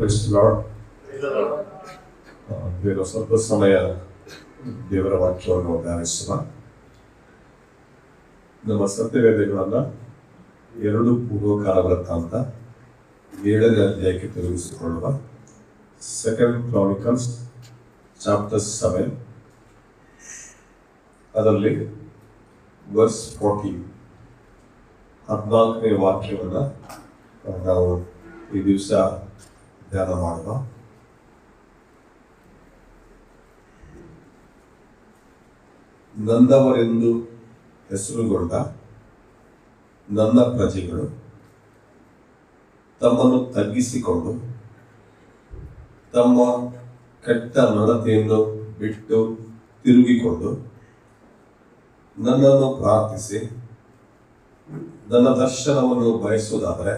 Praise the Lord. ದೇವರ ಸ್ವಲ್ಪ ಸಮಯ ದೇವರ ವಾಕ್ಯವನ್ನು ಧ್ಯಾನಿಸೋಣ. ನಮ್ಮ ಸತ್ಯವೇದಗಳನ್ನ 2 ಪೂರ್ವಕಾಲ ವೃತ್ತಾಂತ 7ನೇ ಅಧ್ಯಾಯಕ್ಕೆ ತಿರುಗಿಸಿಕೊಳ್ಳುವ. 2 Chronicles chapter 7 ಅದರಲ್ಲಿ verse 14 14ನೇ ವಾಕ್ಯವನ್ನ ನಾವು ಈ ದಿವಸ ಧ್ಯಾನ ಮಾಡುವ. ನನ್ನವರೆಂದು ಹೆಸರುಗೊಂಡ ನನ್ನ ಪ್ರಜೆಗಳು ತಮ್ಮನ್ನು ತಗ್ಗಿಸಿಕೊಂಡು ತಮ್ಮ ಕೆಟ್ಟ ನಡತೆಯನ್ನು ಬಿಟ್ಟು ತಿರುಗಿಕೊಂಡು ನನ್ನನ್ನು ಪ್ರಾರ್ಥಿಸಿ ನನ್ನ ದರ್ಶನವನ್ನು ಬಯಸುವುದಾದರೆ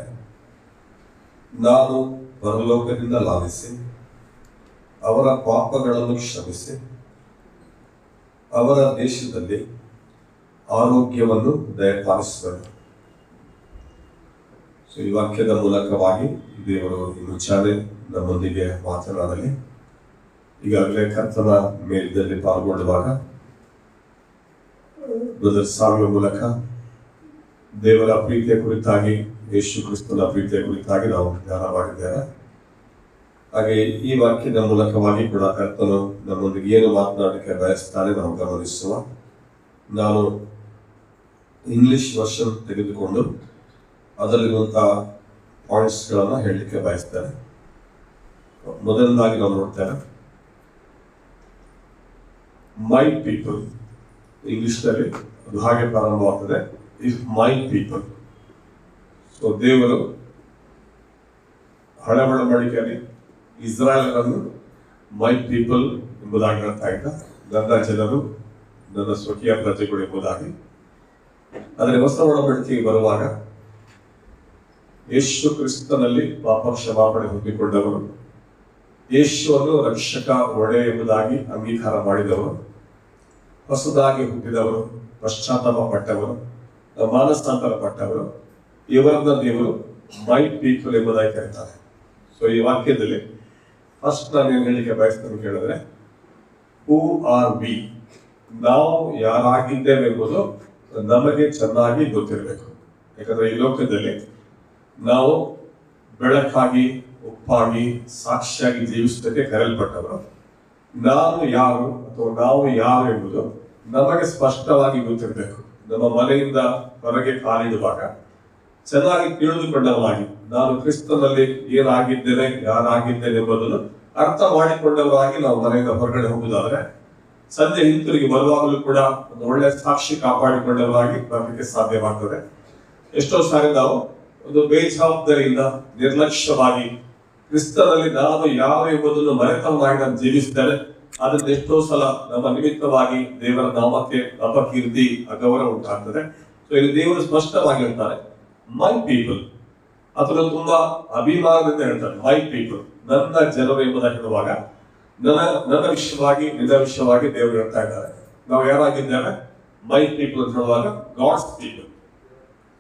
ನಾನು ಪರಲೋಕದಿಂದ ಲಾಭಿಸಿ ಅವರ ಪಾಪಗಳನ್ನು ಕ್ಷಮಿಸಿ ಅವರ ದೇಶದಲ್ಲಿ ಆರೋಗ್ಯವನ್ನು ದಯಪಾಲಿಸುವರು. ಈ ವಾಕ್ಯದ ಮೂಲಕವಾಗಿ ದೇವರು ಮುಂಚಾನೆ ನಮ್ಮೊಂದಿಗೆ ಮಾತನಾಡಲಿ. ಈಗಾಗಲೇ ಕರ್ತನ ಮೇಲಿದ್ದಲ್ಲಿ ಪಾಲ್ಗೊಳ್ಳುವಾಗ ಬ್ರದರ್ ಸಾಗುವ ಮೂಲಕ ದೇವರ ಪ್ರೀತಿಯ ಕುರಿತಾಗಿ, ಯೇಸು ಕ್ರಿಸ್ತನ ಪ್ರೀತಿಯ ಕುರಿತಾಗಿ ನಾವು ಧ್ಯಾನ ಮಾಡಿದ್ದೇವೆ. ಹಾಗೆ ಈ ವಾಕ್ಯದ ಮೂಲಕವಾಗಿ ಕೂಡ ಕರ್ತನು ನಮ್ಮೊಂದಿಗೆ ಏನು ಮಾತನಾಡಲಿಕ್ಕೆ ಬಯಸ್ತಾನೆ ನಾವು ಗಮನಿಸುವ. ನಾನು ಇಂಗ್ಲಿಷ್ ವರ್ಷನ್ ತೆಗೆದುಕೊಂಡು ಅದರಲ್ಲಿರುವಂತಹ ಪಾಯಿಂಟ್ಸ್ಗಳನ್ನು ಹೇಳಲಿಕ್ಕೆ ಬಯಸ್ತೇನೆ. ಮೊದಲನೇದಾಗಿ ನಾವು ನೋಡ್ತೇವೆ, ಮೈ ಪೀಪಲ್. ಇಂಗ್ಲಿಷ್ನಲ್ಲಿ ಅದು ಹಾಗೆ ಪ್ರಾರಂಭವಾಗ್ತದೆ, ಇಫ್ ಮೈ ಪೀಪಲ್. ಸೊ ದೇವರು ಹಳೆ ಒಡಂಬಡಿಕೆಯಲ್ಲಿ ಇಸ್ರಾಯೇಲರನ್ನು ಮೈ ಪೀಪಲ್ ಎಂಬುದಾಗಿ ಹೇಳ್ತಾ ಇದ್ದ, ನನ್ನ ಜನರು, ನನ್ನ ಸ್ವಕೀಯ ಪ್ರಜೆಗಳು ಎಂಬುದಾಗಿ. ಆದರೆ ಹೊಸ ಒಡಂಬಡಿಕೆಗೆ ಬರುವಾಗ ಯೇಸು ಕ್ರಿಸ್ತನಲ್ಲಿ ಪಾಪ ಕ್ಷಮಾಪಣೆ ಹೊಂದಿಕೊಂಡವರು, ಯೇಸುವನ್ನು ರಕ್ಷಕ ಒಡೆ ಎಂಬುದಾಗಿ ಅಂಗೀಕಾರ ಮಾಡಿದವರು, ಹೊಸದಾಗಿ ಹುಟ್ಟಿದವರು, ಪಶ್ಚಾತ್ತಾಪ ಪಟ್ಟವರು, ಮಾನಸಾಂತರ ಪಟ್ಟವರು, ಇವರನ್ನ ದೇವರು ಮೈ ಪೀಪಲ್ ಎಂಬುದಾಗಿ ಕರೀತಾರೆ. ಸೊ ಈ ವಾಕ್ಯದಲ್ಲಿ ಫಸ್ಟ್ ನಾನು ಏನು ಹೇಳಲಿಕ್ಕೆ ಬಯಸ್ತೇನೆ ಕೇಳಿದ್ರೆ, ಹೂ ಆರ್ ವಿ, ನಾವು ಯಾರಾಗಿದ್ದೇವೆ ಎಂಬುದು ನಮಗೆ ಚೆನ್ನಾಗಿ ಗೊತ್ತಿರಬೇಕು. ಯಾಕಂದ್ರೆ ಈ ಲೋಕದಲ್ಲಿ ನಾವು ಬೆಳಕಾಗಿ, ಉಪ್ಪಾಗಿ, ಸಾಕ್ಷಿಯಾಗಿ ಜೀವಿಸೋದಕ್ಕೆ ಕರೆಯಲ್ಪಟ್ಟವರು. ನಾನು ಯಾರು ಅಥವಾ ನಾವು ಯಾರು ಎಂಬುದು ನಮಗೆ ಸ್ಪಷ್ಟವಾಗಿ ಗೊತ್ತಿರಬೇಕು. ನಮ್ಮ ಮನೆಯಿಂದ ಹೊರಗೆ ಕಾಲಿಡುವಾಗ ಚೆನ್ನಾಗಿ ತಿಳಿದುಕೊಂಡವರಾಗಿ, ನಾನು ಕ್ರಿಸ್ತನಲ್ಲಿ ಏನಾಗಿದ್ದೇನೆ, ಯಾರಾಗಿದ್ದೇನೆ ಎಂಬುದನ್ನು ಅರ್ಥ ಮಾಡಿಕೊಂಡವರಾಗಿ ನಾವು ಮನೆಯಿಂದ ಹೊರಗಡೆ ಹೋಗುವುದಾದ್ರೆ, ಸಂಜೆ ಹಿಂತಿರುಗಿ ಬರುವಾಗಲೂ ಕೂಡ ಒಂದು ಒಳ್ಳೆಯ ಸಾಕ್ಷಿ ಕಾಪಾಡಿಕೊಂಡವರಾಗಿ ಬರಲಿಕ್ಕೆ ಸಾಧ್ಯವಾಗ್ತದೆ. ಎಷ್ಟೋ ಸಾರಿ ನಾವು ಒಂದು ಬೇಜವಾಬ್ದಾರಿಯಿಂದ, ನಿರ್ಲಕ್ಷ್ಯವಾಗಿ ಕ್ರಿಸ್ತನಲ್ಲಿ ನಾನು ಯಾವ ಎಂಬುದನ್ನು ಮರೆತವನಾಗಿ ನಾನು ಜೀವಿಸಿದ್ದೇನೆ. ಅದರಿಂದ ಎಷ್ಟೋ ಸಲ ನಮ್ಮ ನಿಮಿತ್ತವಾಗಿ ದೇವರ ನಾಮಕ್ಕೆ ಅಪಕೀರ್ತಿ, ಅಗೌರವ ಉಂಟಾಗ್ತದೆ. ಸೊ ಇಲ್ಲಿ ದೇವರು ಸ್ಪಷ್ಟವಾಗಿ ಹೇಳ್ತಾರೆ, ಮೈ ಪೀಪಲ್. ಅಥವಾ ತುಂಬಾ ಅಭಿಮಾನದಿಂದ ಹೇಳ್ತಾರೆ, ಮೈ ಪೀಪಲ್, ನನ್ನ ಜನರು ಎಂಬುದಾಗಿ ಹೇಳುವಾಗ ನನ್ನ ವಿಷಯವಾಗಿ, ನಿನ್ನ ವಿಷಯವಾಗಿ ದೇವರು ಹೇಳ್ತಾ ಇದ್ದಾರೆ. ನಾವು ಯಾರಾಗಿದ್ದೇವೆ? ಮೈ ಪೀಪಲ್ ಅಂತ ಹೇಳುವಾಗ ಗಾಡ್ಸ್ ಪೀಪಲ್,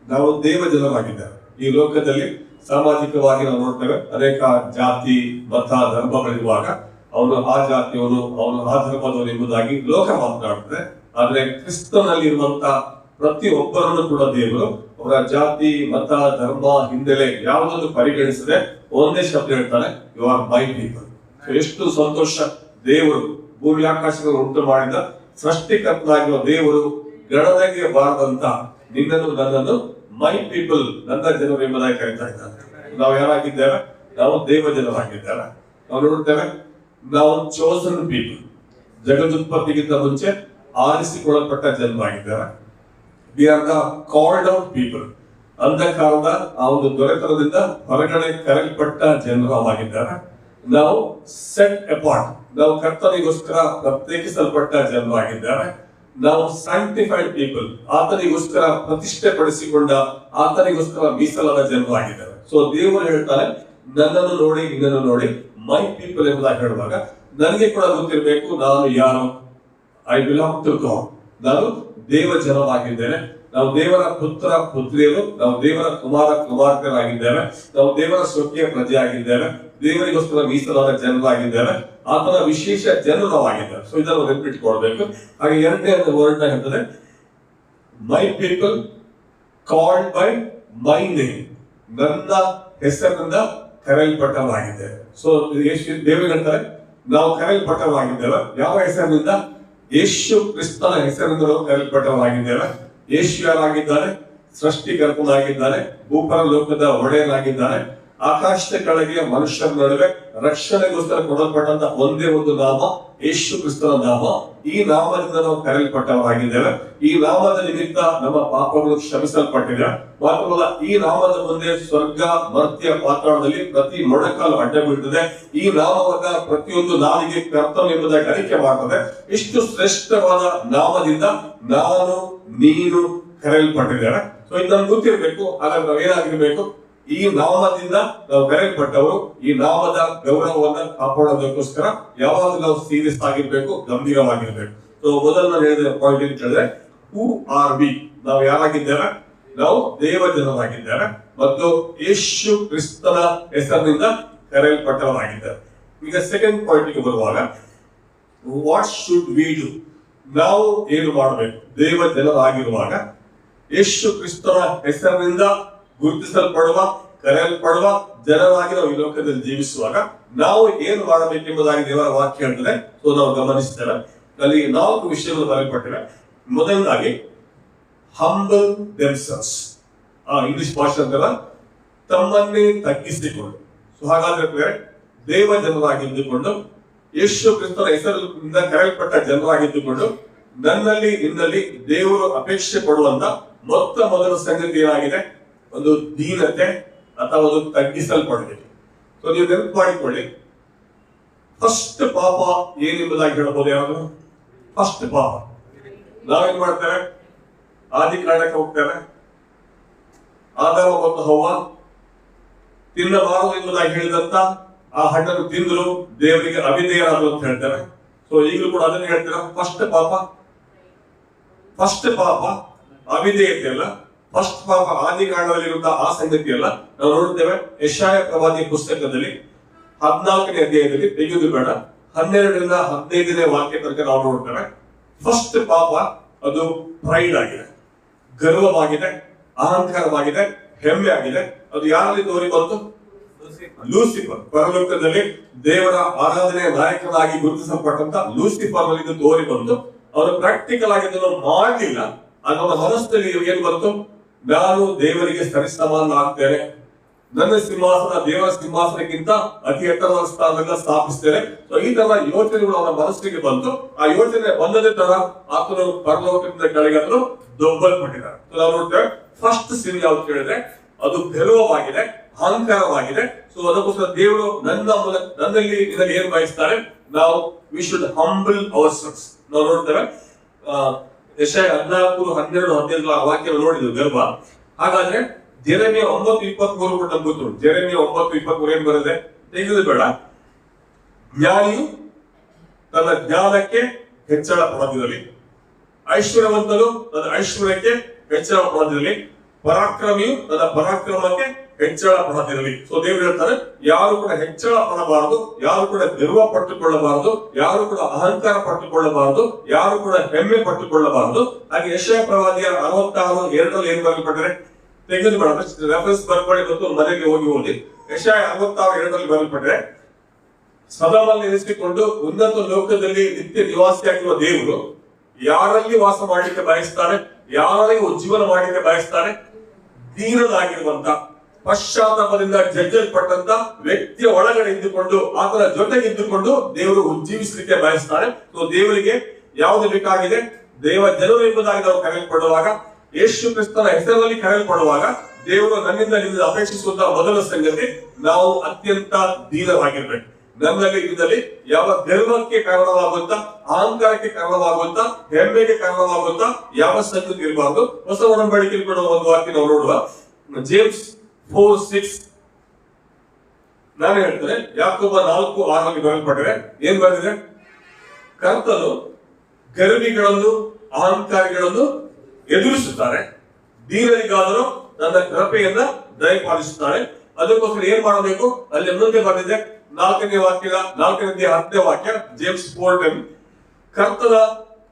ನಾವು ದೇವ ಜನರಾಗಿದ್ದೇವೆ. ಈ ಲೋಕದಲ್ಲಿ ಸಾಮಾಜಿಕವಾಗಿ ನಾವು ನೋಡ್ತೇವೆ, ಅನೇಕ ಜಾತಿ, ಮತ, ಧರ್ಮಗಳಿರುವಾಗ ಅವನು ಆ ಜಾತಿಯವನು, ಅವನು ಆ ಧರ್ಮದವನು ಎಂಬುದಾಗಿ ಲೋಕ ಮಾತನಾಡುತ್ತದೆ. ಆದ್ರೆ ಕ್ರಿಸ್ತನಲ್ಲಿ ಇರುವಂತಹ ಪ್ರತಿಯೊಬ್ಬರನ್ನು ಕೂಡ ದೇವರು ಅವರ ಜಾತಿ, ಮತ, ಧರ್ಮ, ಹಿನ್ನೆಲೆ ಯಾವುದನ್ನು ಪರಿಗಣಿಸದೆ ಒಂದೇ ಶಬ್ದ ಹೇಳ್ತಾನೆ, ಯು ಆರ್ ಮೈ ಪೀಪಲ್. ಎಷ್ಟು ಸಂತೋಷ! ದೇವರು ಭೂಮಿ ಆಕಾಶಗಳನ್ನು ಉಂಟು ಮಾಡಿದ ಸೃಷ್ಟಿಕರ್ತನಾಗಿರುವ ದೇವರು ಗಣನೆಗೆ ಬಾರದಂತ ನಿನ್ನನ್ನು, ನನ್ನನ್ನು ಮೈ ಪೀಪಲ್, ನನ್ನ ಜನರು ಎಂಬುದಾಗಿ ಕರೀತಾ ಇದ್ದಾನೆ. ನಾವು ಯಾರಾಗಿದ್ದೇವೆ? ನಾವು ದೇವ ಜನರಾಗಿದ್ದೇವೆ. ನಾವು ನೋಡುತ್ತೇವೆ, ನಾವು ಚೋಸನ್ ಪೀಪಲ್, ಜಗದುತ್ಪತ್ತಿಗಿಂತ ಮುಂಚೆ ಆರಿಸಿಕೊಳ್ಳಲ್ಪಟ್ಟ ಜನರಾಗಿದ್ದೇವೆ. We are the called out people, ಅಂಧಕಾರದ ಆ ಒಂದು ದೊರೆತನದಿಂದ ಹೊರಗಡೆ ಕರೆಯಲ್ಪಟ್ಟ ಜನರಾಗಿದ್ದಾರೆ. ನಾವು ಸೆಟ್ ಅಪಾರ್ಟ್, ನಾವು ಕರ್ತನಿಗೋಸ್ಕರ ಪ್ರತ್ಯೇಕಿಸಲ್ಪಟ್ಟ ಜನರಾಗಿದ್ದಾರೆ. ನಾವು ಸ್ಯಾಂಕ್ಟಿಫೈಡ್ ಪೀಪಲ್, ಆತನಿಗೋಸ್ಕರ ಪ್ರತಿಷ್ಠೆ ಪಡಿಸಿಕೊಂಡ, ಆತನಿಗೋಸ್ಕರ ಮೀಸಲಾದ ಜನರಾಗಿದ್ದಾರೆ. ಸೊ ದೇವರು ಹೇಳ್ತಾರೆ, ನನ್ನನ್ನು ನೋಡಿ, ನಿನ್ನನ್ನು ನೋಡಿ ಮೈ ಪೀಪಲ್ ಎಂಬುದಾಗಿ ಹೇಳುವಾಗ ನನಗೆ ಕೂಡ ಗೊತ್ತಿರಬೇಕು ನಾನು ಯಾರು. ಐ ಬಿಲಾಂಗ್ ಟು ಗಾಡ್, ನಾನು ದೇವ ಜನರಾಗಿದ್ದೇನೆ. ನಾವು ದೇವರ ಪುತ್ರ ಪುತ್ರಿಯರು, ನಾವು ದೇವರ ಕುಮಾರ ಕುಮಾರ್ತೆಯರಾಗಿದ್ದೇವೆ, ನಾವು ದೇವರ ಸ್ವಕೀಯ ಪ್ರಜೆ ಆಗಿದ್ದೇವೆ. ದೇವರಿಗೋಸ್ಕರ ಮೀಸಲಾದ ಜನರಾಗಿದ್ದೇವೆ, ಆತನ ವಿಶೇಷ ಜನರು ನಾವಾಗಿದ್ದೇವೆ. ಸೊ ಇದನ್ನು ನೆನಪಿಟ್ಕೊಳ್ಬೇಕು. ಹಾಗೆ ಎರಡನೇ ವರ್ಡ್ ಹೇಳ್ತದೆ, ಮೈ people called by my name, ನನ್ನ ಹೆಸರಿನಿಂದ ಕರೆಯಲ್ಪಟ್ಟವರಾಗಿದ್ದೇವೆ. ಸೊ ದೇವರಿಗೆ ಹೇಳ್ತಾರೆ ನಾವು ಕರೆಯಲ್ಪಟ್ಟವರಾಗಿದ್ದೇವೆ. ಯಾವ ಹೆಸರಿನಿಂದ? ಯೇಸು ಕ್ರಿಸ್ತನ ಹೆಸರಿನಿಂದ ನಾವು ಕರೆಯಲ್ಪಟ್ಟವರಾಗಿದ್ದೇವೆ. ಯೇಸು ಯಾರಾಗಿದ್ದಾರೆ? ಸೃಷ್ಟಿಕರ್ತನಾಗಿದ್ದಾನೆ, ಭೂಪರ ಲೋಕದ ಒಡೆಯನಾಗಿದ್ದಾನೆ. ಆಕಾಶದ ಕೆಳಗೆ ಮನುಷ್ಯರ ನಡುವೆ ರಕ್ಷಣೆಗೋಸ್ಕರ ಕೊಡಲ್ಪಟ್ಟಂತ ಒಂದೇ ಒಂದು ನಾಮ ಯೇಸು ಕ್ರಿಸ್ತನ ನಾಮ. ಈ ನಾಮದಿಂದ ನಾವು ಕರೆಯಲ್ಪಟ್ಟವರಾಗಿದ್ದೇವೆ. ಈ ನಾಮದ ನಿಮಿತ್ತ ನಮ್ಮ ಪಾಪಗಳು ಕ್ಷಮಿಸಲ್ಪಟ್ಟಿದೆ. ಮಾತ್ರವಲ್ಲ, ಈ ನಾಮದ ಮುಂದೆ ಸ್ವರ್ಗ ಮರ್ತ್ಯ ಪಾತಾಳದಲ್ಲಿ ಪ್ರತಿ ಮೊಣಕಾಲು ಅಡ್ಡ ಬೀಳ್ತದೆ. ಈ ನಾಮವನ್ನ ಪ್ರತಿಯೊಂದು ನಾಲಿಗೆ ಕರ್ತವ್ಯ ಎಂಬುದಾಗಿ ಅರಿಕೆ ಮಾಡ್ತದೆ. ಇಷ್ಟು ಶ್ರೇಷ್ಠವಾದ ನಾಮದಿಂದ ನಾನು ನೀನು ಕರೆಯಲ್ಪಟ್ಟಿದ್ದೇವೆ. ಸೊ ಇದು ನಮ್ಗೆ ಗೊತ್ತಿರಬೇಕು. ಹಾಗಾದ್ರೆ ನಾವು ಏನಾಗಿರ್ಬೇಕು? ಈ ನಾಮದಿಂದ ನಾವು ಕರೆಯಲ್ಪಟ್ಟವರು. ಈ ನಾಮದ ಗೌರವವನ್ನ ಕಾಪಾಡೋದಕ್ಕೋಸ್ಕರ ಯಾವಾಗ ನಾವು ಸೀರಿಯಸ್ ಆಗಿರ್ಬೇಕು, ಗಂಭೀರವಾಗಿರ್ಬೇಕು. ಸೊ ಮೊದಲು ನಾನು ಹೇಳಿದ ಪಾಯಿಂಟ್ ಏನ್ ಹೇಳಿದ್ರೆ, ಹೂ ಆರ್ ವಿ, ನಾವು ಯಾರಾಗಿದ್ದೇವೆ? ನಾವು ದೇವ ಜನರಾಗಿದ್ದೇವೆ ಮತ್ತು ಯೇಸು ಕ್ರಿಸ್ತನ ಹೆಸರಿನಿಂದ ಕರೆಯಲ್ಪಟ್ಟವರಾಗಿದ್ದೇವೆ. ಈಗ ಸೆಕೆಂಡ್ ಪಾಯಿಂಟ್ಗೆ ಬರುವಾಗ, ವಾಟ್ ಶುಡ್ ವಿ ಡು, ನಾವು ಏನು ಮಾಡಬೇಕು? ದೇವ ಜನರಾಗಿರುವಾಗ, ಯೇಸು ಕ್ರಿಸ್ತನ ಹೆಸರಿನಿಂದ ಗುರುತಿಸಲ್ಪಡುವ ಕರೆಯಲ್ಪಡುವ ಜನರಾಗಿ ನಾವು ಈ ಲೋಕದಲ್ಲಿ ಜೀವಿಸುವಾಗ ನಾವು ಏನು ಮಾಡಬೇಕೆಂಬುದಾಗಿ ದೇವರ ವಾಕ್ಯ ಹೇಳ್ತದೆ. ಸೊ ನಾವು ಗಮನಿಸ್ತೇವೆ. ಅಲ್ಲಿ 4 ವಿಷಯಗಳು ಬರೆಯಲ್ಪಟ್ಟಿವೆ. ಮೊದಲನೇದಾಗಿ ಹಂಬಲ್ ದೆಮ್ಸೆಲ್ಸ್, ಇಂಗ್ಲಿಷ್ ಭಾಷೆ ಅಂತಾರ ತಮ್ಮನ್ನೇ ತಗ್ಗಿಸಿಕೊಂಡು. ಸೊ ಹಾಗಾದ್ರೆ ದೇವ ಜನರಾಗಿದ್ದುಕೊಂಡು, ಯೇಸು ಕ್ರಿಸ್ತನ ಹೆಸರಿನಿಂದ ಕರೆಯಲ್ಪಟ್ಟ ಜನರಾಗಿದ್ದುಕೊಂಡು, ನನ್ನಲ್ಲಿ ನಿನ್ನಲ್ಲಿ ದೇವರು ಅಪೇಕ್ಷೆ ಪಡುವಂತ ಮೊದಲ ಸಂಗತಿ ಏನಾಗಿದೆ? ಒಂದು ದೀನತೆ ಅಥವಾ ಒಂದು ತಗ್ಗಿಸಲ್ಪಡಬೇಕು. ಸೊ ನೀವು ನೆನಪು ಮಾಡಿಕೊಳ್ಳಿ, ಫಸ್ಟ್ ಪಾಪ ಏನೆಂಬುದಾಗಿ ಹೇಳಬಹುದು. ಯಾವುದು ಫಸ್ಟ್ ಪಾಪ? ನಾವೇನ್ ಮಾಡ್ತೇವೆ? ಆದಿ ಕಾಂಡಕ್ಕೆ ಹೋಗ್ತೇವೆ. ಆದಾಮ ಮತ್ತು ಹವ್ವ ತಿನ್ನಬಾರದು ಎಂಬುದಾಗಿ ಹೇಳಿದಂತ ಆ ಹಣ್ಣನ್ನು ತಿಂದ್ರು, ದೇವರಿಗೆ ಅವಿಧೇಯರಾದರು ಅಂತ ಹೇಳ್ತೇವೆ. ಸೊ ಈಗಲೂ ಕೂಡ ಅದನ್ನು ಹೇಳ್ತೀರಾ, ಫಸ್ಟ್ ಪಾಪ ಅವಿಧೇಯತೆ ಅಲ್ಲ, ಫಸ್ಟ್ ಪಾಪ ಆದಿ ಕಾಂಡದಲ್ಲಿರುವಂತಹ ಆ ಸಂಗತಿ ಅಲ್ಲ. ನಾವು ನೋಡುತ್ತೇವೆ ಯೆಶಾಯ ಪ್ರವಾದಿಯ ಪುಸ್ತಕದಲ್ಲಿ 14ನೇ ಅಧ್ಯಾಯದಲ್ಲಿ, ತೆಗೆದು ಬೇಡ 12ರಿಂದ 15ನೇ ವಾಕ್ಯ ತನಕ ನಾವು ನೋಡ್ತೇವೆ. ಫಸ್ಟ್ ಪಾಪ ಅದು ಪ್ರೈಡ್ ಆಗಿದೆ, ಗರ್ವವಾಗಿದೆ, ಅಹಂಕಾರವಾಗಿದೆ, ಹೆಮ್ಮೆ ಆಗಿದೆ. ಅದು ಯಾರಲ್ಲಿ ತೋರಿ ಬಂತು? ಲೂಸಿಫರ್. ಪರಲೋಕದಲ್ಲಿ ದೇವರ ಆರಾಧನೆಯ ನಾಯಕನಾಗಿ ಗುರುತಿಸಲ್ಪಟ್ಟಂತ ಲೂಸಿಫರ್ ನಲ್ಲಿ ತೋರಿ ಬಂತು. ಅವನು ಪ್ರಾಕ್ಟಿಕಲ್ ಆಗಿ ಅದನ್ನು ಮಾಡಲಿಲ್ಲ. ಅವನ ಮನಸ್ಸಲ್ಲಿ ಏನ್ ಬಂತು? ನಾನು ದೇವರಿಗೆ ಸರಿಸಮಾನ ಆಗ್ತೇನೆ, ನನ್ನ ಸಿಂಹಾಸನ ದೇವರ ಸಿಂಹಾಸನಕ್ಕಿಂತ ಅತಿ ಎತ್ತರದ ಸ್ಥಾನದಿಂದ ಸ್ಥಾಪಿಸ್ತೇನೆ. ಸೊ ಈ ತರ ಯೋಚನೆಗಳು ಅವನ ಮನಸ್ಸಿಗೆ ಬಂತು. ಆ ಯೋಚನೆ ಬಂದದೇ ತರ ಆತನು ಪರಲೋಕದಿಂದ ಕೆಳಗನ್ನು ದೊಬ್ಬಲ್ಪಟ್ಟಿದ್ದಾರೆ. ನಾವು ನೋಡ್ತೇವೆ, ಫಸ್ಟ್ ಸಿನ್ ಯಾವ್ದು ಕೇಳಿದ್ರೆ ಅದು ಗರ್ವವಾಗಿದೆ, ಅಹಂಕಾರವಾಗಿದೆ. ಸೊ ಅದಕ್ಕೋಸ್ಕರ ದೇವರು ನನ್ನಲ್ಲಿ ಇದರಲ್ಲಿ ಏನ್ ಬಯಸ್ತಾರೆ? ನಾವು we should humble ourselves. ನಾವು ನೋಡ್ತೇವೆ ಯೆಶಾಯ 14:12-15 ಆ ವಾಕ್ಯ ನೋಡಿದ್ರು, ಗರ್ವ. ಹಾಗಾದ್ರೆ ಜೆರೆಮಿಯ 9:23 ಕೂಡ ನಮ್ಗೆ ಗೊತ್ತು. ಜೆರೆಮಿಯ 9:23 ಏನ್ ಬರುತ್ತೆ? ತೆಗೆದು ಬೇಡ, ಜ್ಞಾನಿಯು ತನ್ನ ಜ್ಞಾನಕ್ಕೆ ಹೆಚ್ಚಳ ಪಡೆದಿರಲಿ, ಐಶ್ವರ್ಯವಂತನು ತನ್ನ ಐಶ್ವರ್ಯಕ್ಕೆ ಹೆಚ್ಚಳ ಪಡೆದಿರಲಿ, ಪರಾಕ್ರಮಿಯು ತನ್ನ ಪರಾಕ್ರಮಕ್ಕೆ ಹೆಚ್ಚಳ ಪಡೆದಿರಲಿ. ಸೊ ದೇವರು ಹೇಳ್ತಾರೆ, ಯಾರು ಕೂಡ ಹೆಚ್ಚಳ ಪಡಬಾರದು, ಯಾರು ಕೂಡ ಗರ್ವ ಪಟ್ಟುಕೊಳ್ಳಬಾರದು, ಯಾರು ಕೂಡ ಅಹಂಕಾರ ಪಟ್ಟುಕೊಳ್ಳಬಾರದು, ಯಾರು ಕೂಡ ಹೆಮ್ಮೆ ಪಟ್ಟುಕೊಳ್ಳಬಾರದು. ಹಾಗೆ ಯೆಶಾಯ ಪ್ರವಾದಿಯ 66:2 ಏನ್ ಬರೆಯಲ್ಪಟ್ಟಿದೆ? ತೆಗೆದು ಬೇಡ, ರೆಫರೆನ್ಸ್ ಬರ್ಕೊಳ್ಳಿ ಮತ್ತು ಮನೆಗೆ ಹೋಗಿ ಓದಿ. ಯೆಶಾಯ 66:2 ಬರೆಯಲ್ಪಟ್ಟಿದೆ, ಸದಮಲ್ಲಿ ನೆಲೆಸಿಕೊಂಡು ಉನ್ನತ ಲೋಕದಲ್ಲಿ ನಿತ್ಯ ನಿವಾಸಿಯಾಗಿರುವ ದೇವರು ಯಾರಲ್ಲಿ ವಾಸ ಮಾಡಲಿಕ್ಕೆ ಬಯಸ್ತಾನೆ? ಯಾರಲ್ಲಿ ಉಜ್ಜೀವನ ಮಾಡಲಿಕ್ಕೆ ಬಯಸ್ತಾನೆ? ದೀನನಾಗಿರುವಂತ, ಪಶ್ಚಾತ್ತಾಪದಿಂದ ಜಜ್ಜಲ್ಪಟ್ಟಂತ ವ್ಯಕ್ತಿಯ ಒಳಗಡೆ ಇದ್ದುಕೊಂಡು, ಆತನ ಜೊತೆಗೆ ಇದ್ದುಕೊಂಡು ದೇವರು ಉಜ್ಜೀವಿಸಲಿಕ್ಕೆ ಬಯಸ್ತಾನೆ. ಸೊ ದೇವರಿಗೆ ಯಾವುದು ಬೇಕಾಗಿದೆ? ದೇವ ಜನರು ಎಂಬುದಾಗಿ ನಾವು ಕರೆಯಲ್ಪಡುವಾಗ, ಯೇಸು ಕ್ರಿಸ್ತನ ಹೆಸರಿನಲ್ಲಿ ಕರೆಯಲ್ಪಡುವಾಗ, ದೇವರು ನನ್ನಿಂದ ನಿಮ್ಮಿಂದ ಅಪೇಕ್ಷಿಸುವಂತಹ ಮೊದಲ ಸಂಗತಿ, ನಾವು ಅತ್ಯಂತ ದೀನವಾಗಿರ್ಬೇಕು. ನನ್ನಲ್ಲಿ ಇದರಲ್ಲಿ ಯಾವ ಗರ್ವಕ್ಕೆ ಕಾರಣವಾಗುವಂತ, ಅಹಂಕಾರಕ್ಕೆ ಕಾರಣವಾಗುವಂತ, ಹೆಮ್ಮೆಗೆ ಕಾರಣವಾಗುವಂತ ಯಾವ ಸಂಗತಿ ಇರಬಾರ್ದು. ಹೊಸ ಒಡಂಬಡಿಕೆಯಲ್ಲಿ ಕೂಡ ಒಂದು ವಾಕ್ಯ ನಾವು ನೋಡುವ, ಜೇಮ್ಸ್ 4:6 ನಾನು ಹೇಳ್ತೇನೆ, ಯಾಕೋಬ 4:6 ಬರೆಯಲ್ಪಟ್ಟಿದೆ. ಏನ್ ಬರೆದಿದೆ? ಕರ್ತನು ಗರ್ವಿಗಳನ್ನು ಅಹಂಕಾರಿಗಳನ್ನು ಎದುರಿಸುತ್ತಾರೆ, ದೀನರಿಗಾದರೂ ನನ್ನ ಕೃಪೆಯನ್ನ ದಯಪಾಲಿಸುತ್ತಾರೆ. ಅದಕ್ಕೋಸ್ಕರ ಏನ್ ಮಾಡಬೇಕು? ಅಲ್ಲಿ ಮುಂದೆ ಬಂದಿದೆ, ನಾಲ್ಕನೇ 10ನೇ ವಾಕ್ಯ, ಜೇಮ್ಸ್ ಫೋರ್ಟನ್, ಕರ್ತನ